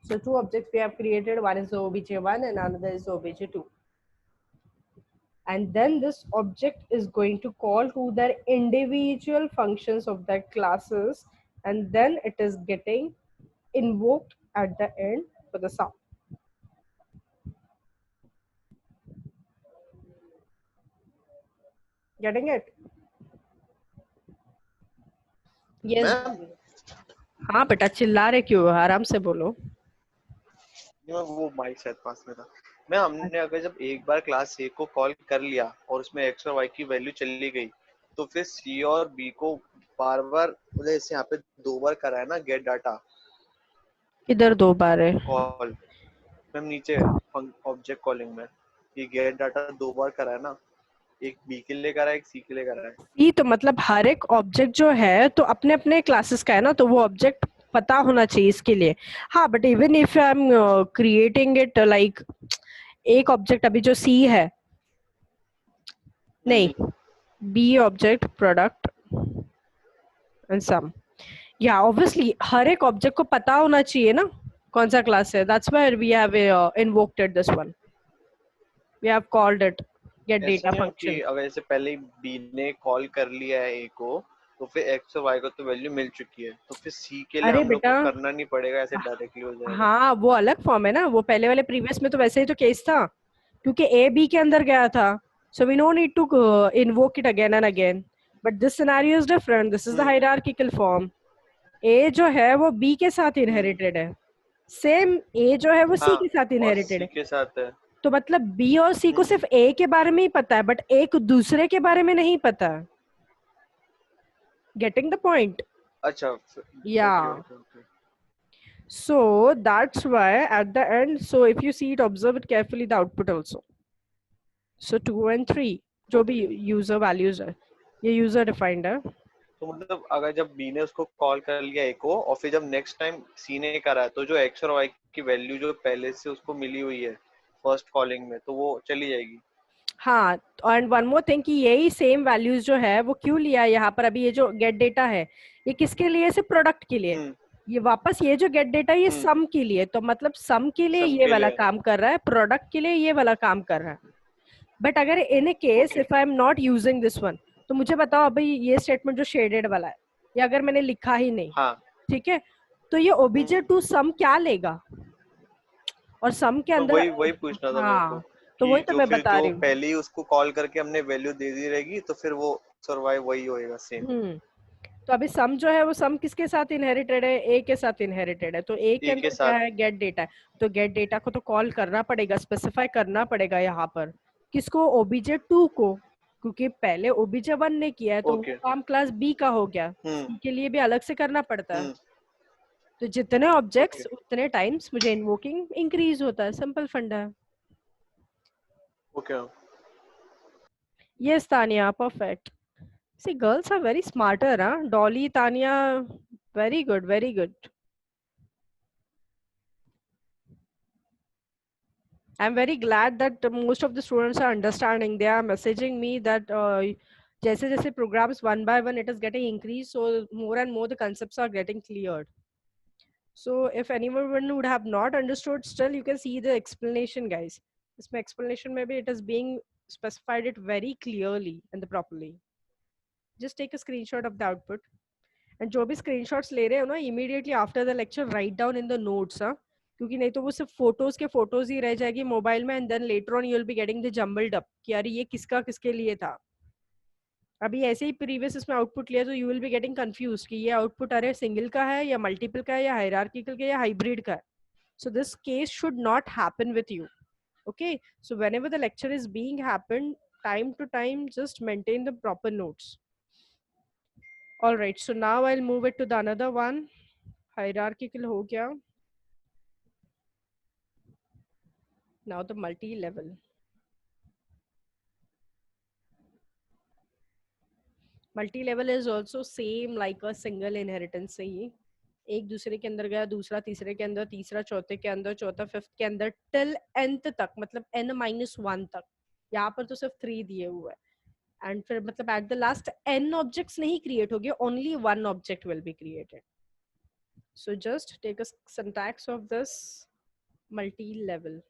So two objects we have created, one is the obj1 and another is the obj2. And then this object is going to call to their individual functions of their classes, and then it is getting invoked at the end for the sum. Getting it? Yes. Ma'am हाँ बेटा, चिल्ला रहे क्यों? आराम से बोलो. वो mic शायद पास में था। मैं हमने अगर जब एक बार क्लास ए को कॉल कर लिया और उसमें एक्स और वाई की वैल्यू चली गई, तो फिर सी और बी को बार बार, मतलब जैसे यहाँ पे 2 बार करा है ना गेट डाटा इधर 2 बार है. कॉल, मैम नीचे ऑब्जेक्ट कॉलिंग में ये गेट डाटा 2 बार करा है ना, एक बी के लिए करा है, एक सी के लिए करा है। ये तो मतलब हर एक ऑब्जेक्ट जो है तो अपने अपने क्लासेस का है ना, तो वो ऑब्जेक्ट पता होना चाहिए इसके लिए. हाँ, but even if I am creating it like एक ऑब्जेक्ट अभी जो सी है, नहीं, B object product and sum, या ऑब्वियसली हर एक ऑब्जेक्ट को पता होना चाहिए ना कौन सा क्लास है. That's why we have invoked it this one, we have called it get data function. अगर जैसे पहले बी ने कॉल कर लिया है ए को, तो फिर एक्स और वाई को तो वैल्यू मिल चुकी है, तो फिर सी के लिए अरे हम लोग को बेटा, करना नहीं पड़ेगा, ऐसे डायरेक्टली हो जाएगा। हाँ वो अलग फॉर्म है ना, वो पहले वाले प्रीवियस में तो वैसे ही तो केस था, क्योंकि ए बी के अंदर गया था, so we no need to invoke it again and again. But this scenario is different, this is the hierarchical form. A जो है वो बी के साथ इनहेरिटेड है, सेम ए जो है वो सी के साथ इनहेरिटेड है, के साथ है, तो मतलब बी और सी को सिर्फ ए के बारे में ही पता है, बट एक दूसरे के बारे में नहीं पता. Getting the point? अच्छा, Yeah. So that's why at the end, so if you see it, observe it carefully, the output also. So 2 and 3 जो भी user values है, ये user defined है. तो मतलब अगर जब बी ने उसको कॉल कर लिया ए को और फिर जब नेक्स्ट टाइम सी ने करा, तो जो एक्स और वाई की वैल्यू जो पहले से उसको मिली हुई है फर्स्ट कॉलिंग में, तो वो चली जाएगी. हाँ, एंड वन मोर थिंग कि यही सेम वैल्यूज जो है वो क्यों लिया यहाँ पर. अभी ये जो गेट डेटा है ये किसके लिए? सिर्फ प्रोडक्ट के लिए. ये वापस ये जो गेट डेटा ये सम के लिए, तो मतलब सम के लिए ये वाला काम कर रहा है, प्रोडक्ट के लिए ये वाला काम कर रहा है. बट अगर in a case if I am not using this one, तो मुझे बताओ अभी ये स्टेटमेंट जो शेडेड वाला है, या अगर मैंने लिखा ही नहीं, ठीक है, तो ये ओबीजे टू सम क्या लेगा? और सम के अंदर वही पूछना था मेरे को, तो वही तो मैं बता रही हूँ. पहले ही उसको कॉल करके हमने वैल्यू दे दी रहेगी, तो फिर वो सर्वाइव वही होएगा सेम. तो अभी सम जो है वो सम किसके साथ इनहेरिटेड है? ए के साथ इनहेरिटेड है. तो ए के अंदर क्या है? गेट डेटा है. तो गेट डेटा को तो कॉल करना पड़ेगा, स्पेसिफाई करना पड़ेगा यहाँ पर. किसको? ओबीजे 2 को, क्योंकि पहले ओबीजे 1 ने किया है, तो वो काम क्लास बी का हो गया. सी के लिए भी अलग से करना पड़ता है. तो जितने ऑब्जेक्ट्स उतने टाइम्स मुझे इन्वोकिंग इंक्रीज होता है. सिंपल फंडा है. Okay. Yes, Tanya, perfect. See, girls are very smarter, huh? Dolly, Tanya, very good, very good. I'm very glad that most of the students are understanding. They are messaging me that जैसे जैसे programs one by one it is getting increased, so more and more the concepts are getting cleared. So if anyone would have not understood, still you can see the explanation, guys. इसमें explanation में भी it is being specified it very clearly and properly. Just take a screenshot of the output, and जो भी screenshots ले रहे हो ना, immediately after the lecture write down in the notes, हाँ, क्योंकि नहीं तो वो सिर्फ फोटोज के फोटोज ही रह जाएगी मोबाइल में, and then later on you will be getting the jumbled up कि यार ये किसका किसके लिए था. अभी ऐसे ही प्रीवियस इसमें आउटपुट लिया तो you will be getting confused कि ये आउटपुट अरे सिंगल का है या मल्टीपल का है या हायरार्किकल का या हाइब्रिड का है. So this case should not happen with you. Okay, so whenever the lecture is being happened, time to time just maintain the proper notes. All right, so now I'll move it to the another one. Hierarchical ho gaya. Now the multi-level. Multi-level is also same like a single inheritance से ही एक दूसरे के अंदर गया, दूसरा तीसरे के अंदर, तीसरा चौथे के अंदर, चौथा फिफ्थ के अंदर, टिल nth तक, मतलब n-1 तक. यहाँ पर तो सिर्फ 3 दिए हुए हैं. एंड फिर मतलब at the last n objects नहीं क्रिएट होंगे, only 1 object will be created. So just take a syntax of this multi-level.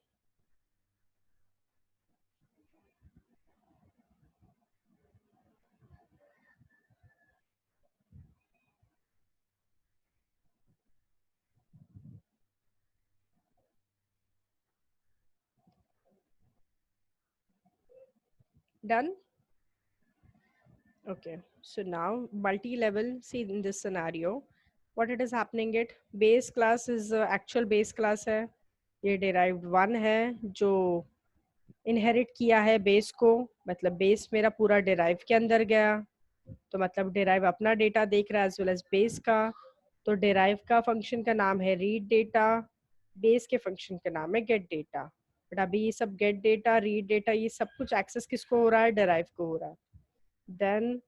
Done? Okay, so now multi-level, see in this scenario, what it is happening it, base class is actual base class है, ये derived one है जो inherit किया है base को, मतलब base मेरा पूरा derive के अंदर गया, तो मतलब derive अपना data देख रहा है as well as base का, तो derive का function का नाम है read data, base के function का नाम है get data, बट अभी ये सब get data, read data ये सब कुछ access किसको हो रहा है, derive को हो रहा है. Then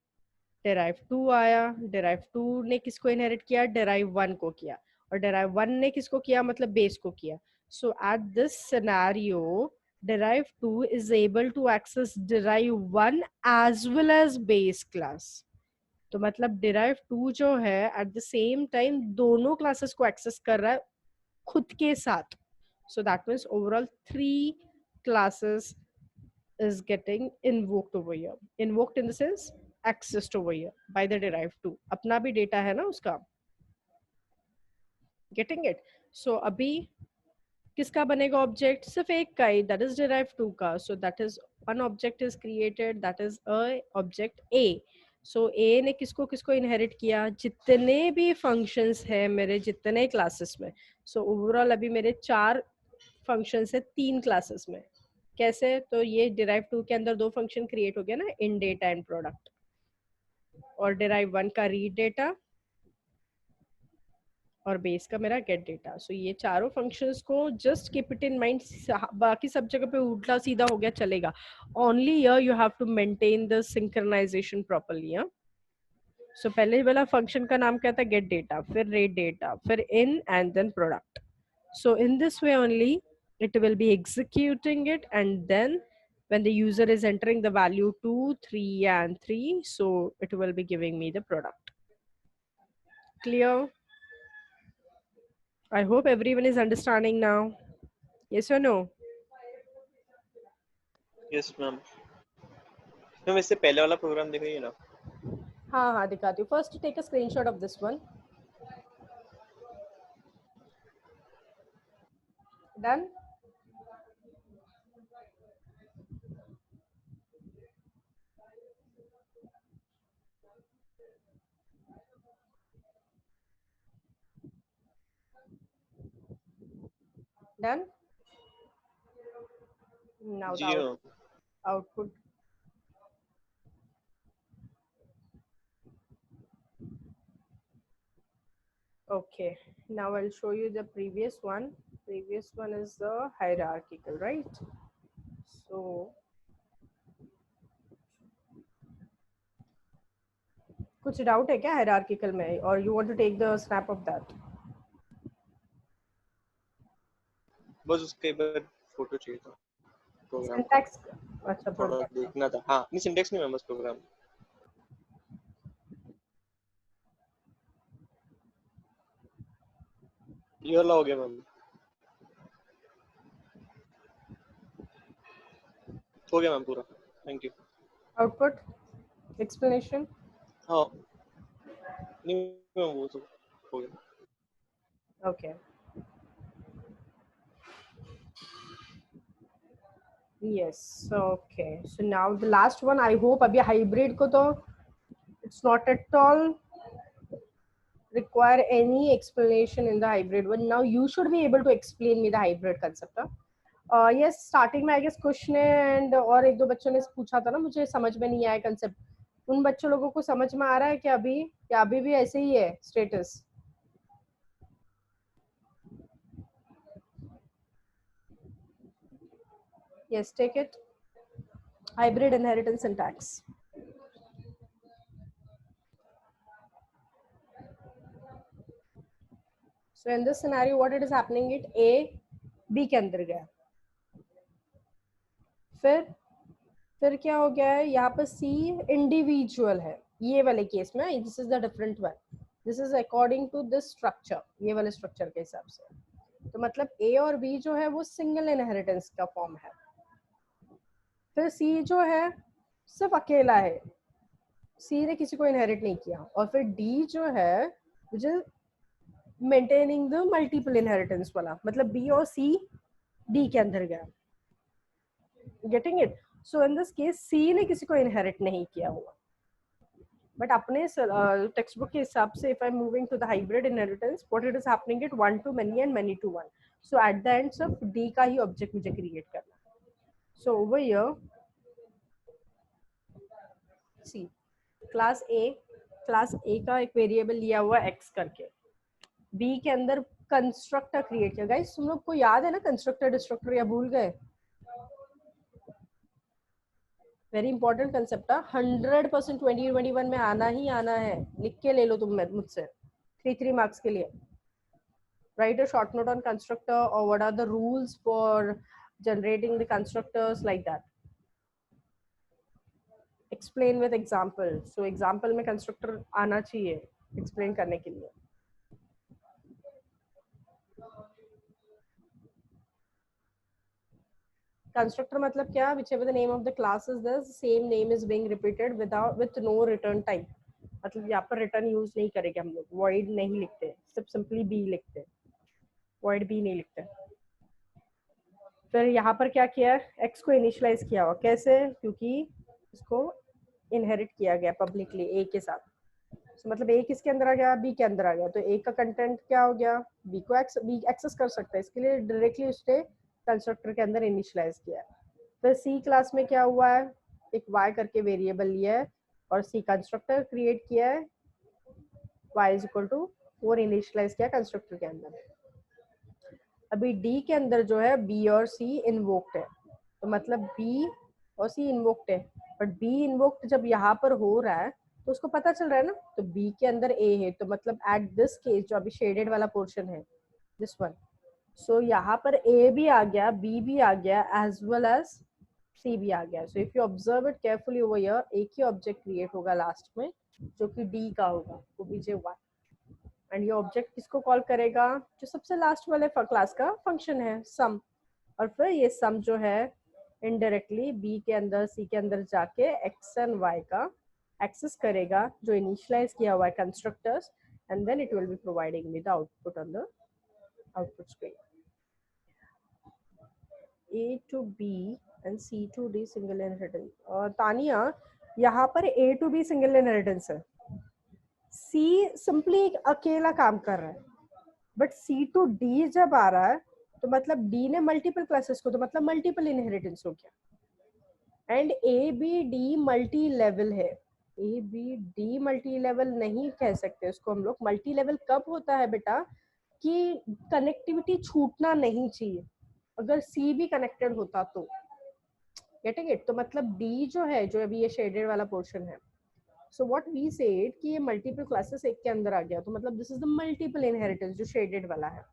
डेराइव 2 आया, डेराइव 2 ने किसको इनहेरिट किया, डेराइव 1 को किया, और डेराइव 1 ने किसको किया, मतलब बेस को किया. So at this scenario derive 2 is able to access derive 1 as well as base class. तो मतलब डेराइव 2 जो है एट द सेम टाइम दोनों क्लासेस को एक्सेस कर रहा है खुद के साथ. So that means overall 3 classes is getting invoked over here. Invoked in the sense accessed over here by the derived 2. अपना भी data है ना उसका. Getting it? So अभी किसका बनेगा object? सिर्फ एक का ही, that is derived 2 का. So that is one object is created, that is a object A. So A ने किसको किसको inherit किया, जितने भी functions है मेरे जितने classes में. So overall अभी मेरे 4 functions है 3 classes में. कैसे, तो ये डिराइव 2 के अंदर 2 फंक्शन क्रिएट हो गया ना, इन डेटा एंड प्रोडक्ट, और डिराइव 1 का रीड डेटा और बेस का मेरा गेट डेटा. सो ये चारों फंक्शंस को just keep it in mind, बाकी सब जगह पे उल्टा सीधा हो गया चलेगा, only here you have to maintain the synchronization properly. So पहले वाला फंक्शन का नाम क्या था, गेट डेटा, फिर रीड डेटा, फिर in and then product. So in this way only it will be executing it, and then when the user is entering the value 2, 3 and 3, so it will be giving me the product. Clear? I hope everyone is understanding now. Yes or no? Yes ma'am. Ma'am इससे पहले वाला programme दिखाइए ना. हाँ हाँ दिखाती हूँ. First take a screenshot of this one. Done? Done? Now जी the ma'am. output. Okay, now I'll show you the previous one. Previous one is the hierarchical, right? So कुछ डाउट है क्या हायरार्किकल में, और you want to take the snap of that? बस उसके बाद photo चाहिए था प्रोग्राम का. सिंटैक्स, अच्छा थोड़ा प्रोग्राम. देखना था. हाँ नहीं सिंटेक्स नहीं मैम, बस प्रोग्राम. ये वाला हो गया मैम. हो गया मैम पूरा. Thank you. Output explanation. हाँ नहीं मैम वो तो हो गया. Okay. Yes. Okay. So now the last one. I hope अभी hybrid को तो it's not at all require any explanation in the hybrid one. Now you should be able to explain me the hybrid concept. Yes, starting में I guess कुछ ने and और एक दो बच्चों ने पूछा था ना, मुझे समझ में नहीं आया concept. उन बच्चों लोगों को समझ में आ रहा है क्या अभी भी ऐसे ही है status? Yes, take it. Hybrid inheritance syntax. So in this scenario, what it is happening? It A B के अंदर गया. फिर क्या हो गया है? यहाँ पर C इंडिविजुअल है. ये वाले केस में, this is the different one. This is according to this structure, ये वाले स्ट्रक्चर के हिसाब से। तो मतलब ए और बी जो है वो सिंगल इनहेरिटेंस का फॉर्म है। फिर सी जो है सिर्फ अकेला है, सी ने किसी को इनहेरिट नहीं किया। और फिर डी जो है which is maintaining the multiple inheritance वाला, मतलब बी और सी डी के अंदर गया। Getting it? So in this case C ने किसी को इनहेरिट नहीं किया हुआ, बट अपने टेक्स्ट बुक के हिसाब से if I am moving to the hybrid inheritance what it is happening it 1 to many and many to 1। So at the end सिर्फ डी का ही ऑब्जेक्ट मुझे क्रिएट करना है। So over here C class A का एक variable लिया हुआ x करके, बी के अंदर कंस्ट्रक्टर क्रिएट किया। गाइस तुम लोग को याद है ना कंस्ट्रक्टर डिस्ट्रक्टर, या भूल गए? वेरी इंपॉर्टेंट कंसेप्ट है, 100% 2021 में आना ही आना है। लिख के ले लो तुम मुझसे 3 मार्क्स के लिए। Write a short note on constructor और what are the rules for generating the constructors like that. Explain with example. So example में कंस्ट्रक्टर आना चाहिए एक्सप्लेन करने के लिए। कंस्ट्रक्टर मतलब क्या? whichever the name of the class is there, same name is being repeated without with no return type। मतलब यहाँ पर रिटर्न यूज नहीं करेंगे हम लोग, void नहीं लिखते, सिर्फ सिंपली b लिखते, void b नहीं लिखते। फिर यहाँ पर क्या किया है? x को इनिशियलाइज किया हुआ। कैसे? क्योंकि इसको इनहेरिट किया गया पब्लिकली a के साथ। so, मतलब a किसके अंदर आ गया? b के अंदर आ गया। तो a का कंटेंट क्या हो गया? b को b एक्सेस कर सकता है, इसके लिए डायरेक्टली उसने कंस्ट्रक्टर के अंदर इनिशियलाइज किया है। फिर सी क्लास में क्या हुआ है? एक y करके वेरिएबल लिया है और सी कंस्ट्रक्टर क्रिएट किया है, y is equal to 4 initialize किया कंस्ट्रक्टर के अंदर। अभी d के अंदर जो है b और c इन्वोक्ड है, तो मतलब b और c इन्वोक्ड है, बट b इन्वोक्ड जब यहाँ पर हो रहा है तो उसको पता चल रहा है ना, तो b के अंदर a है, तो मतलब एट दिस केस जो अभी शेडेड वाला पोर्शन है दिस वन, सो यहाँ पर a भी आ गया, b भी आ गया, एज वेल एज c भी आ गया। So if you observe it carefully over here, एक ही ऑब्जेक्ट क्रिएट होगा लास्ट में जो कि d का होगा, वो भी j1। एंड ये ऑब्जेक्ट किसको कॉल करेगा? जो सबसे लास्ट वाले क्लास का फंक्शन है सम। और फिर ये सम जो है इनडायरेक्टली b के अंदर c के अंदर जाके x एंड y का एक्सेस करेगा जो इनिशियलाइज किया हुआ है constructors, and then it will be providing me the output on the output screen. A to B and C to D single inheritance. और तानिया यहाँ पर A to B single inheritance है, C सिंपली एक अकेला काम कर रहा है, बट C to D जब आ रहा है तो मतलब D ने मल्टीपल क्लासेस को, तो मतलब मल्टीपल इनहेरिटेंस हो गया। And A B D multi level है, A B D multi level नहीं कह सकते उसको हम लोग। मल्टी लेवल कब होता है बेटा? कि कनेक्टिविटी छूटना नहीं चाहिए, अगर C भी कनेक्टेड होता तो। Getting it? तो मतलब D जो है, जो अभी ये शेडेड वाला पोर्शन है, सो व्हाट वी सेड कि ये मल्टीपल क्लासेस एक के अंदर आ गया, तो मतलब this is the multiple inheritance जो शेडेड वाला है।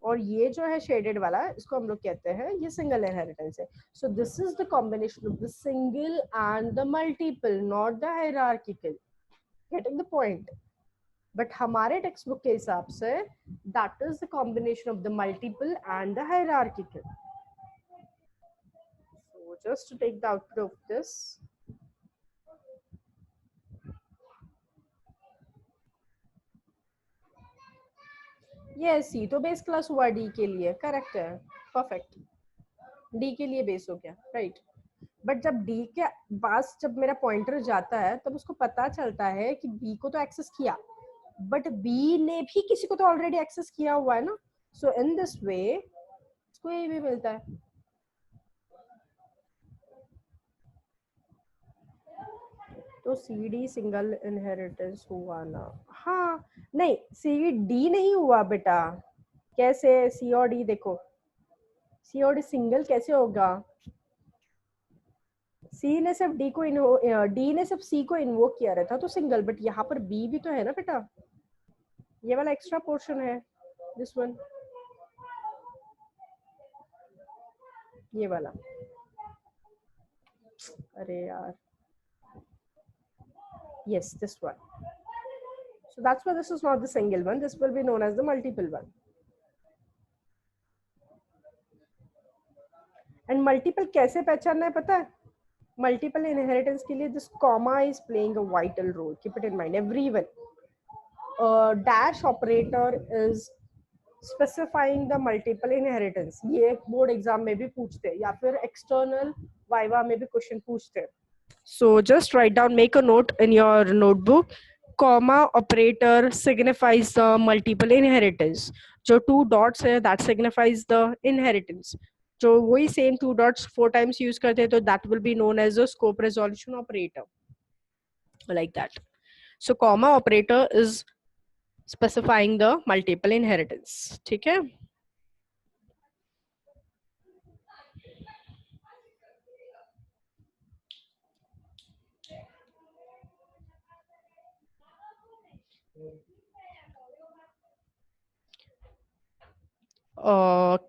और ये जो है शेडेड वाला, इसको हम लोग कहते हैं ये सिंगल इनहेरिटेंस है। So this is the combination of the single and the multiple, not the hierarchical. Getting the point? But हमारे टेक्स्ट बुक के हिसाब से that is the combination of the multiple and the hierarchical. So just to take the output of this, ये C तो base class हुआ D के लिए, correct है, परफेक्ट। डी के लिए बेस हो गया, राइट। बट जब डी के पास जब मेरा पॉइंटर जाता है तब उसको पता चलता है कि बी को तो एक्सेस किया, बट बी ने भी किसी को तो ऑलरेडी एक्सेस किया हुआ है ना। सो इन दिस वे इसको ये भी मिलता है। तो सी डी सिंगल इनहेरिटेंस हुआ ना? हाँ नहीं, सी डी नहीं हुआ बेटा। कैसे? सी और डी देखो, सी और डी सिंगल कैसे होगा? सी ने सिर्फ डी को डी ने सिर्फ सी को इन्वोक किया रहता तो सिंगल, बट यहाँ पर बी भी तो है ना बेटा, ये वाला एक्स्ट्रा पोर्शन है, दिस वन, ये वाला। अरे यार, yes this one. So that's why this is not the single one. This will be known as the multiple one. And multiple कैसे पहचानना है पता है? Multiple inheritance के लिए this comma is playing a vital role. Keep it in mind, everyone. Dash operator is specifying the multiple inheritance. ये board exam में भी पूछते हैं या फिर external viva में भी question पूछते हैं. So just write down, make a note in your notebook. Comma operator signifies the multiple inheritance. जो two dots है that signifies the inheritance. जो वही same two dots 4 times use करते हैं तो that will be known as the scope resolution operator. Like that. So comma operator is specifying the multiple inheritance. ठीक है?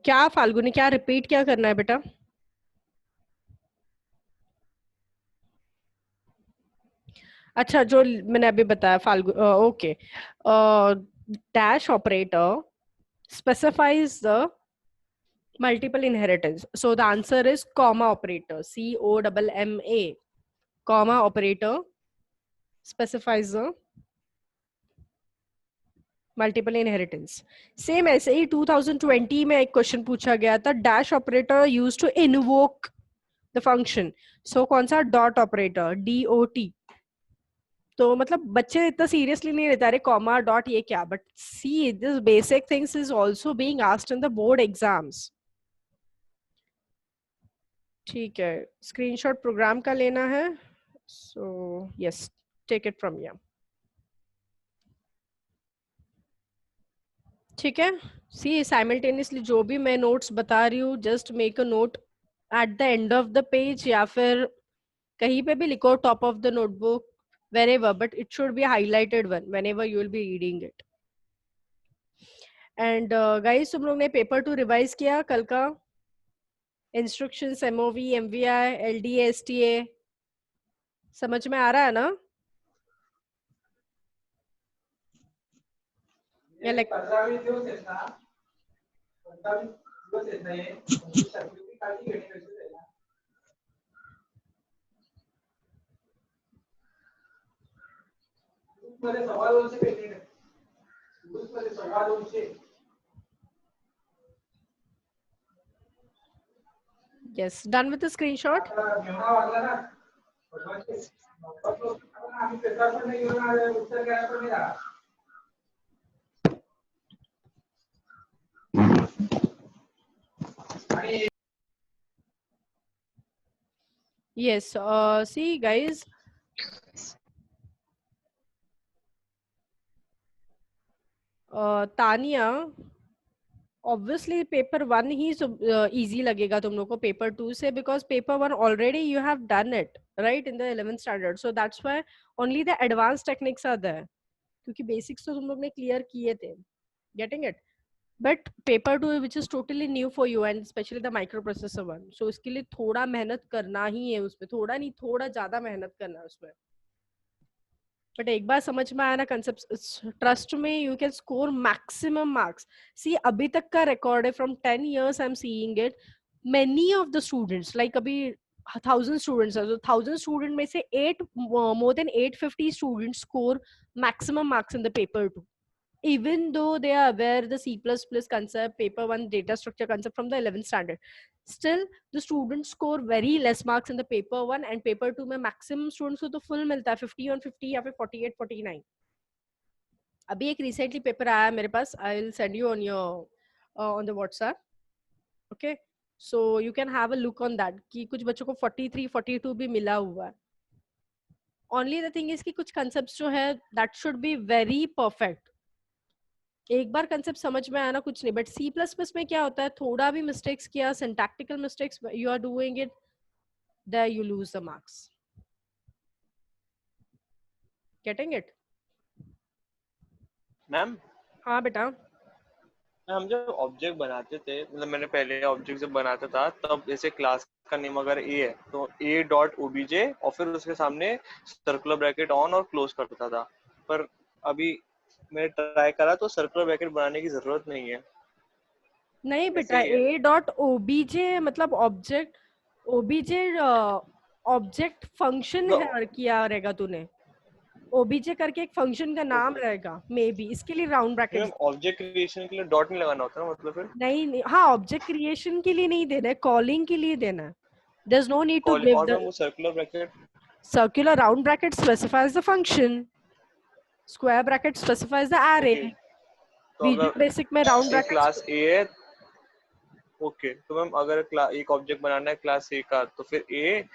क्या फाल्गुनी क्या रिपीट क्या करना है बेटा? अच्छा जो मैंने अभी बताया Falgu okay. Dash operator specifies the multiple inheritance. So the answer is comma operator. COMMA. Comma operator specifies the multiple inheritance. Same ऐसे ही 2020 में एक क्वेश्चन पूछा गया था, dash operator used to invoke the function. So कौन सा? Dot operator, DOT. तो मतलब बच्चे इतना सीरियसली नहीं लेते, अरे कॉमा डॉट ये क्या, but see this basic things is also being asked in the board exams. ठीक है, स्क्रीनशॉट प्रोग्राम का लेना है. So yes, take it from here. ठीक है. सी साइमल्टेनियसली जो भी मैं नोट्स बता रही हूँ just make a note eight the end of the page या फिर कहीं पे भी लिखो, top of the notebook, wherever, but it should be a highlighted one whenever you will be reading it. And guys, तुम लोग ने पेपर 2 रिवाइज किया कल का? Instructions, MOV, MVI, LDA, STA समझ में आ रहा है ना? या लाइक 15 दिवस आहेत ना, 15 दिवस आहेत ना, हे सर्टिफिकेट काढली घेणे गरजेचं आहे ना. मध्ये 2.25 पेमेंट आहे. मध्ये 2.25. yes, done with the screenshot. मेवणा वाटला ना 2.25. आम्ही पेपर पण नाही घेऊन उत्तर घ्यायला पण नाही जाणार. Yes, see guys, Tania, obviously paper 1 ही इजी लगेगा तुम लोग को पेपर 2 से, because paper 1 already you have done it right in the 11th standard. So that's why only the advance techniques are there, क्योंकि बेसिक्स तो तुम लोग ने क्लियर किए थे. Getting it? But paper 2 which is totally new for you and specially the microprocessor 1. So इसके लिए थोड़ा मेहनत करना ही है उसमें, थोड़ा नहीं थोड़ा ज्यादा मेहनत करना है उसमें. बट एक बार समझ में आया ना concept, trust me you can score maximum marks. See अभी तक का रिकॉर्ड है from 10 years I am seeing it. Many of the students like अभी 1000 स्टूडेंट्स है, तो 1000 स्टूडेंट में से 8 more than 850 students score maximum marks in the paper 2, even though they are aware the C++ concept, paper 1 data structure concept from the 11th standard. Still the students score very less marks in the paper 1 and paper 2 में maximum students को तो full मिलता है 50 on 50 या फिर 48 49. अभी एक recently paper आया मेरे पास, I will send you on your on the WhatsApp. Okay, so you can have a look on that कि कुछ बच्चों को 43 42 भी मिला हुआ है. Only the thing is कि कुछ concepts जो है that should be very perfect. एक बार कंसेप्ट समझ में आया ना कुछ नहीं. बट C++ में क्या होता है, थोड़ा भी मिस्टेक्स किया, syntactical mistakes you are doing it, there you lose the marks. Getting it? Ma'am हाँ बेटा. हम जब ऑब्जेक्ट बनाते थे, मतलब मैंने पहले ऑब्जेक्ट जब बनाता था तब जैसे क्लास का नेम अगर A है तो A.obj और फिर उसके सामने सर्कुलर ब्रैकेट ऑन और क्लोज करता था. पर अभी मैंने ट्राई करा तो सर्कुलर ब्रैकेट बनाने की जरूरत नहीं है। नहीं ऐसे बेटा, ही है। ए डॉट ओबीजे मतलब ऑब्जेक्ट, ओबीजे ऑब्जेक्ट फंक्शन तो है किया रहेगा तूने, ओबीजे करके एक फंक्शन का नाम ओके रहेगा मे बी, इसके लिए round brackets. Ma'am, object creation के लिए डॉट नहीं लगाना होता ना, मतलब फिर नहीं नहीं, हाँ ऑब्जेक्ट क्रिएशन के लिए नहीं देना है, कॉलिंग के लिए देना है। There is no need to calling. Give और द मैम वो circular bracket circular round bracket specifies the function, square bracket specifies the array। Okay. तो विजुअल अगर बेसिक में राउंड एक ब्रैकेट्स। क्लास ए है, ओके, तो मैम अगर एक ऑब्जेक्ट बनाना है क्लास ए का, तो फिर ए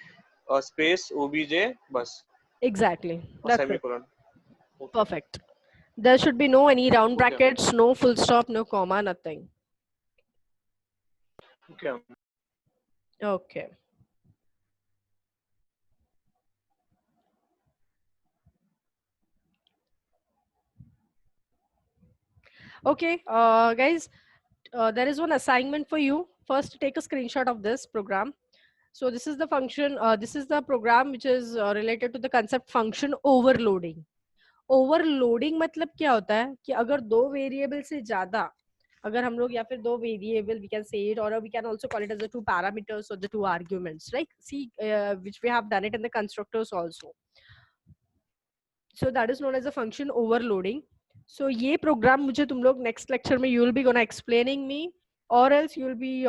स्पेस ओबीजे बस, एग्जैक्टली, और that's it, semicolon. Okay perfect. There should be no any round okay brackets, no full stop, no comma, nothing. Okay. Okay. Okay, guys, there is one assignment for you. First, take a screenshot of this program. So this is the function, this is the program which is related to the concept function overloading. Overloading मतलब क्या होता है कि अगर दो variable से ज्यादा, अगर हम लोग या फिर दो variable we can say it, और we can also call it as the two parameters और the two arguments, right? See which we have done it in the constructors also, so that is known as a function overloading. So ये program मुझे तुम लोग next lecture में you will be gonna explaining me, और else you will be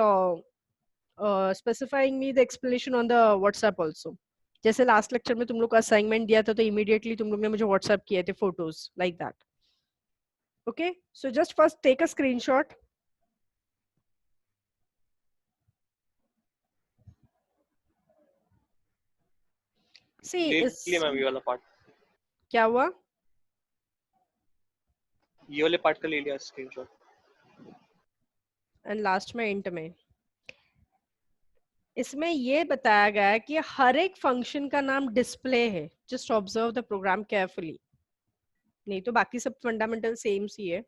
specifying me the explanation on the WhatsApp also. जैसे last lecture में तुम लोग को असाइनमेंट दिया था तो इमीडिएटली तुम लोग ने मुझे व्हाट्सएप किए थे photos like that. Okay, so just first take a screenshot. सी ले इस लिया मैम ये वाला पार्ट, क्या हुआ? ये वाले पार्ट का ले लिया स्क्रीनशॉट। एंड लास्ट में इंट में इसमें ये बताया गया है कि हर एक फंक्शन का नाम डिस्प्ले है। Just observe the program carefully, नहीं तो बाकी सब फंडामेंटल सेम सी है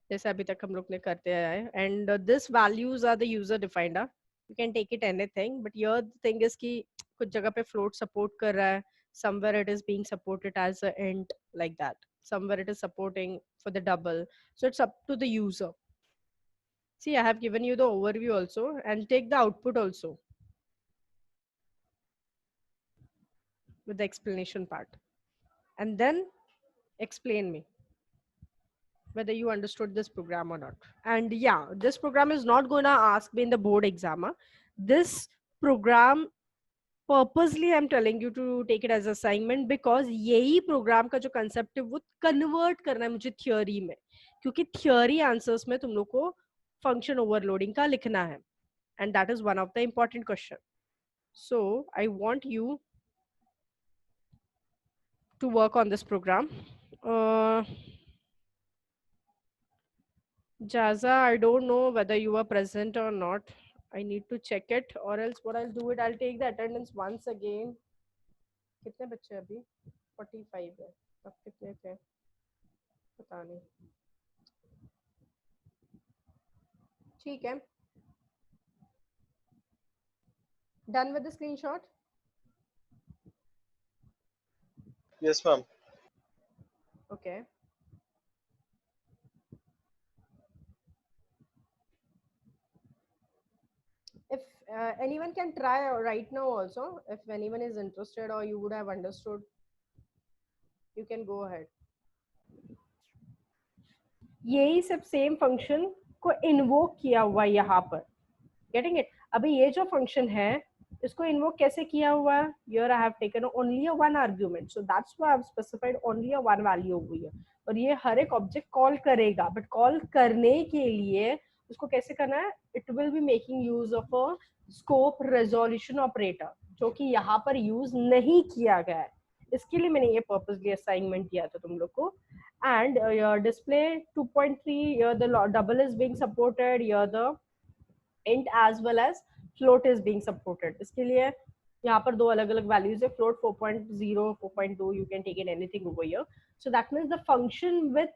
जैसे अभी तक हम लोग ने करते आए। And this values are the user defined, you can take it anything, but your thing is कि कुछ जगह पे फ्लोट सपोर्ट कर रहा है, somewhere it is being supported as a int like that, somewhere it is supporting for the double, so it's up to the user. See, I have given you the overview also, and take the output also with the explanation part, and then explain me whether you understood this program or not. And yeah, this program is not going to ask me in the board exam. This program purposely I'm telling you to take it as assignment, because यही program का जो concept है वो convert करना है मुझे theory में, क्योंकि theory answers में तुम लोग को function overloading का लिखना है, and that is one of the important question. So I want you to work on this program. Jaza, I don't know whether you are present or not. I need to check it, or else what I'll do it, I'll take the attendance once again. कितने बच्चे अभी? 45 है, अब कितने थे पता नहीं। ठीक है, done with the screenshot? Yes ma'am. Okay. If anyone can try right now also, if anyone is interested or you would have understood, you can go ahead. यही सब सेम फंक्शन को इन्वोक किया हुआ है यहाँ पर, गेटिंग इट? अभी ये जो फंक्शन है इसको इन्वोक कैसे किया हुआ है? Here I have taken only a one argument, so that's why I've specified only a one value over here. और ये हर एक ऑब्जेक्ट कॉल करेगा, बट कॉल करने के लिए उसको कैसे करना है? It will be making use of a scope resolution operator, जो कि यहाँ पर यूज नहीं किया गया है। इसके लिए मैंने ये पर्पसली असाइनमेंट दिया था तुम लोग को। And your display 2.3, here the double is being supported, here the int as well as float is being supported. इसके लिए यहाँ पर दो अलग अलग values है, float 4.0, 4.2, you can take in anything over here. So that means the function with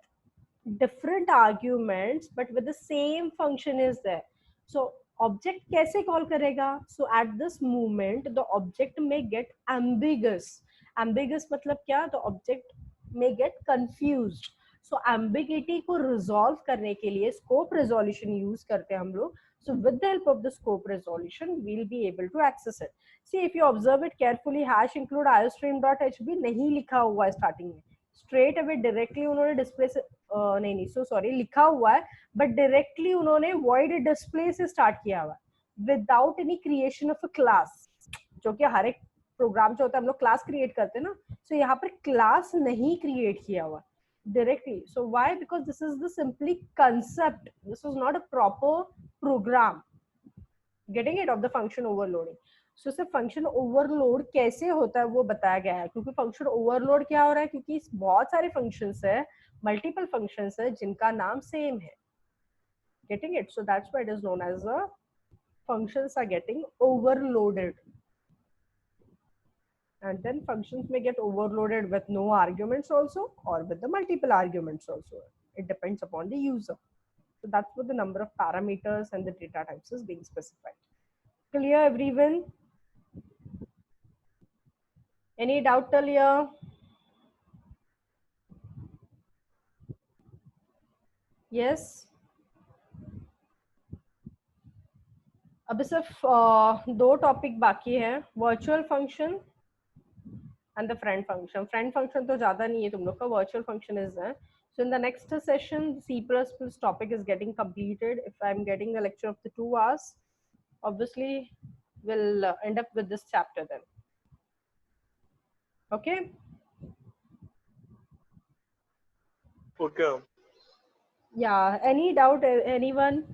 different arguments but with the same function is there. So object कैसे call करेगा? So at this moment the object may get ambiguous. Ambiguous मतलब क्या? The object may get confused. So ambiguity को resolve करने के लिए scope resolution use करते हैं हम लोग. So with the help of the scope resolution, we'll be able to access it. See, if you observe it carefully, hash include iostream.hb नहीं लिखा हुआ है स्टार्टिंग में. Straight away directly उन्होंने डिस्प्ले से नहीं so sorry लिखा हुआ है, but directly उन्होंने void display से स्टार्ट किया हुआ है without any creation of a class. जो कि हर एक प्रोग्राम जो होता है हम लोग क्लास क्रिएट करते हैं ना, so यहाँ पर क्लास नहीं क्रिएट किया हुआ directly. So why? Because this is the simply concept. This is not a proper program. Getting it of the function overloading. So सिर्फ function overload कैसे होता है वो बताया गया है, क्योंकि function overload क्या हो रहा है, क्योंकि बहुत सारे functions है, multiple functions है जिनका नाम same है. Getting it? So that's why it is known as the functions are getting overloaded. And then functions may get overloaded with no arguments also, or with the multiple arguments also. It depends upon the user. So that's what the number of parameters and the data types is being specified. Clear, everyone? Any doubt till here? Yes. अब सिर्फ दो topic बाकी है, virtual function and the friend function. Friend function तो ज़्यादा नहीं है तुम लोग का, virtual function is there. So in the next session, C++ topic is getting completed. If I'm getting a lecture of the 2 hours, obviously we'll end up with this chapter then. Okay? Okay. Yeah, any doubt, anyone?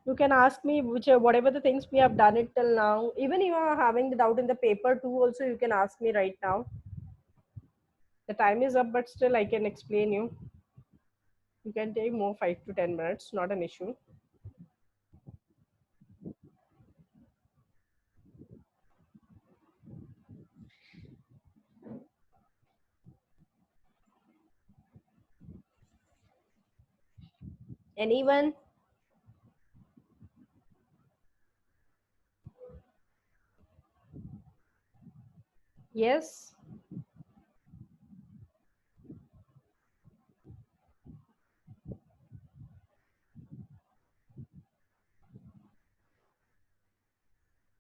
You can ask me whatever the things we have done it till now. Even if you are having the doubt in the paper too, also you can ask me right now. The time is up, but still I can explain you. You can take more 5 to 10 minutes, not an issue. Anyone? Yes?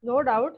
No doubt.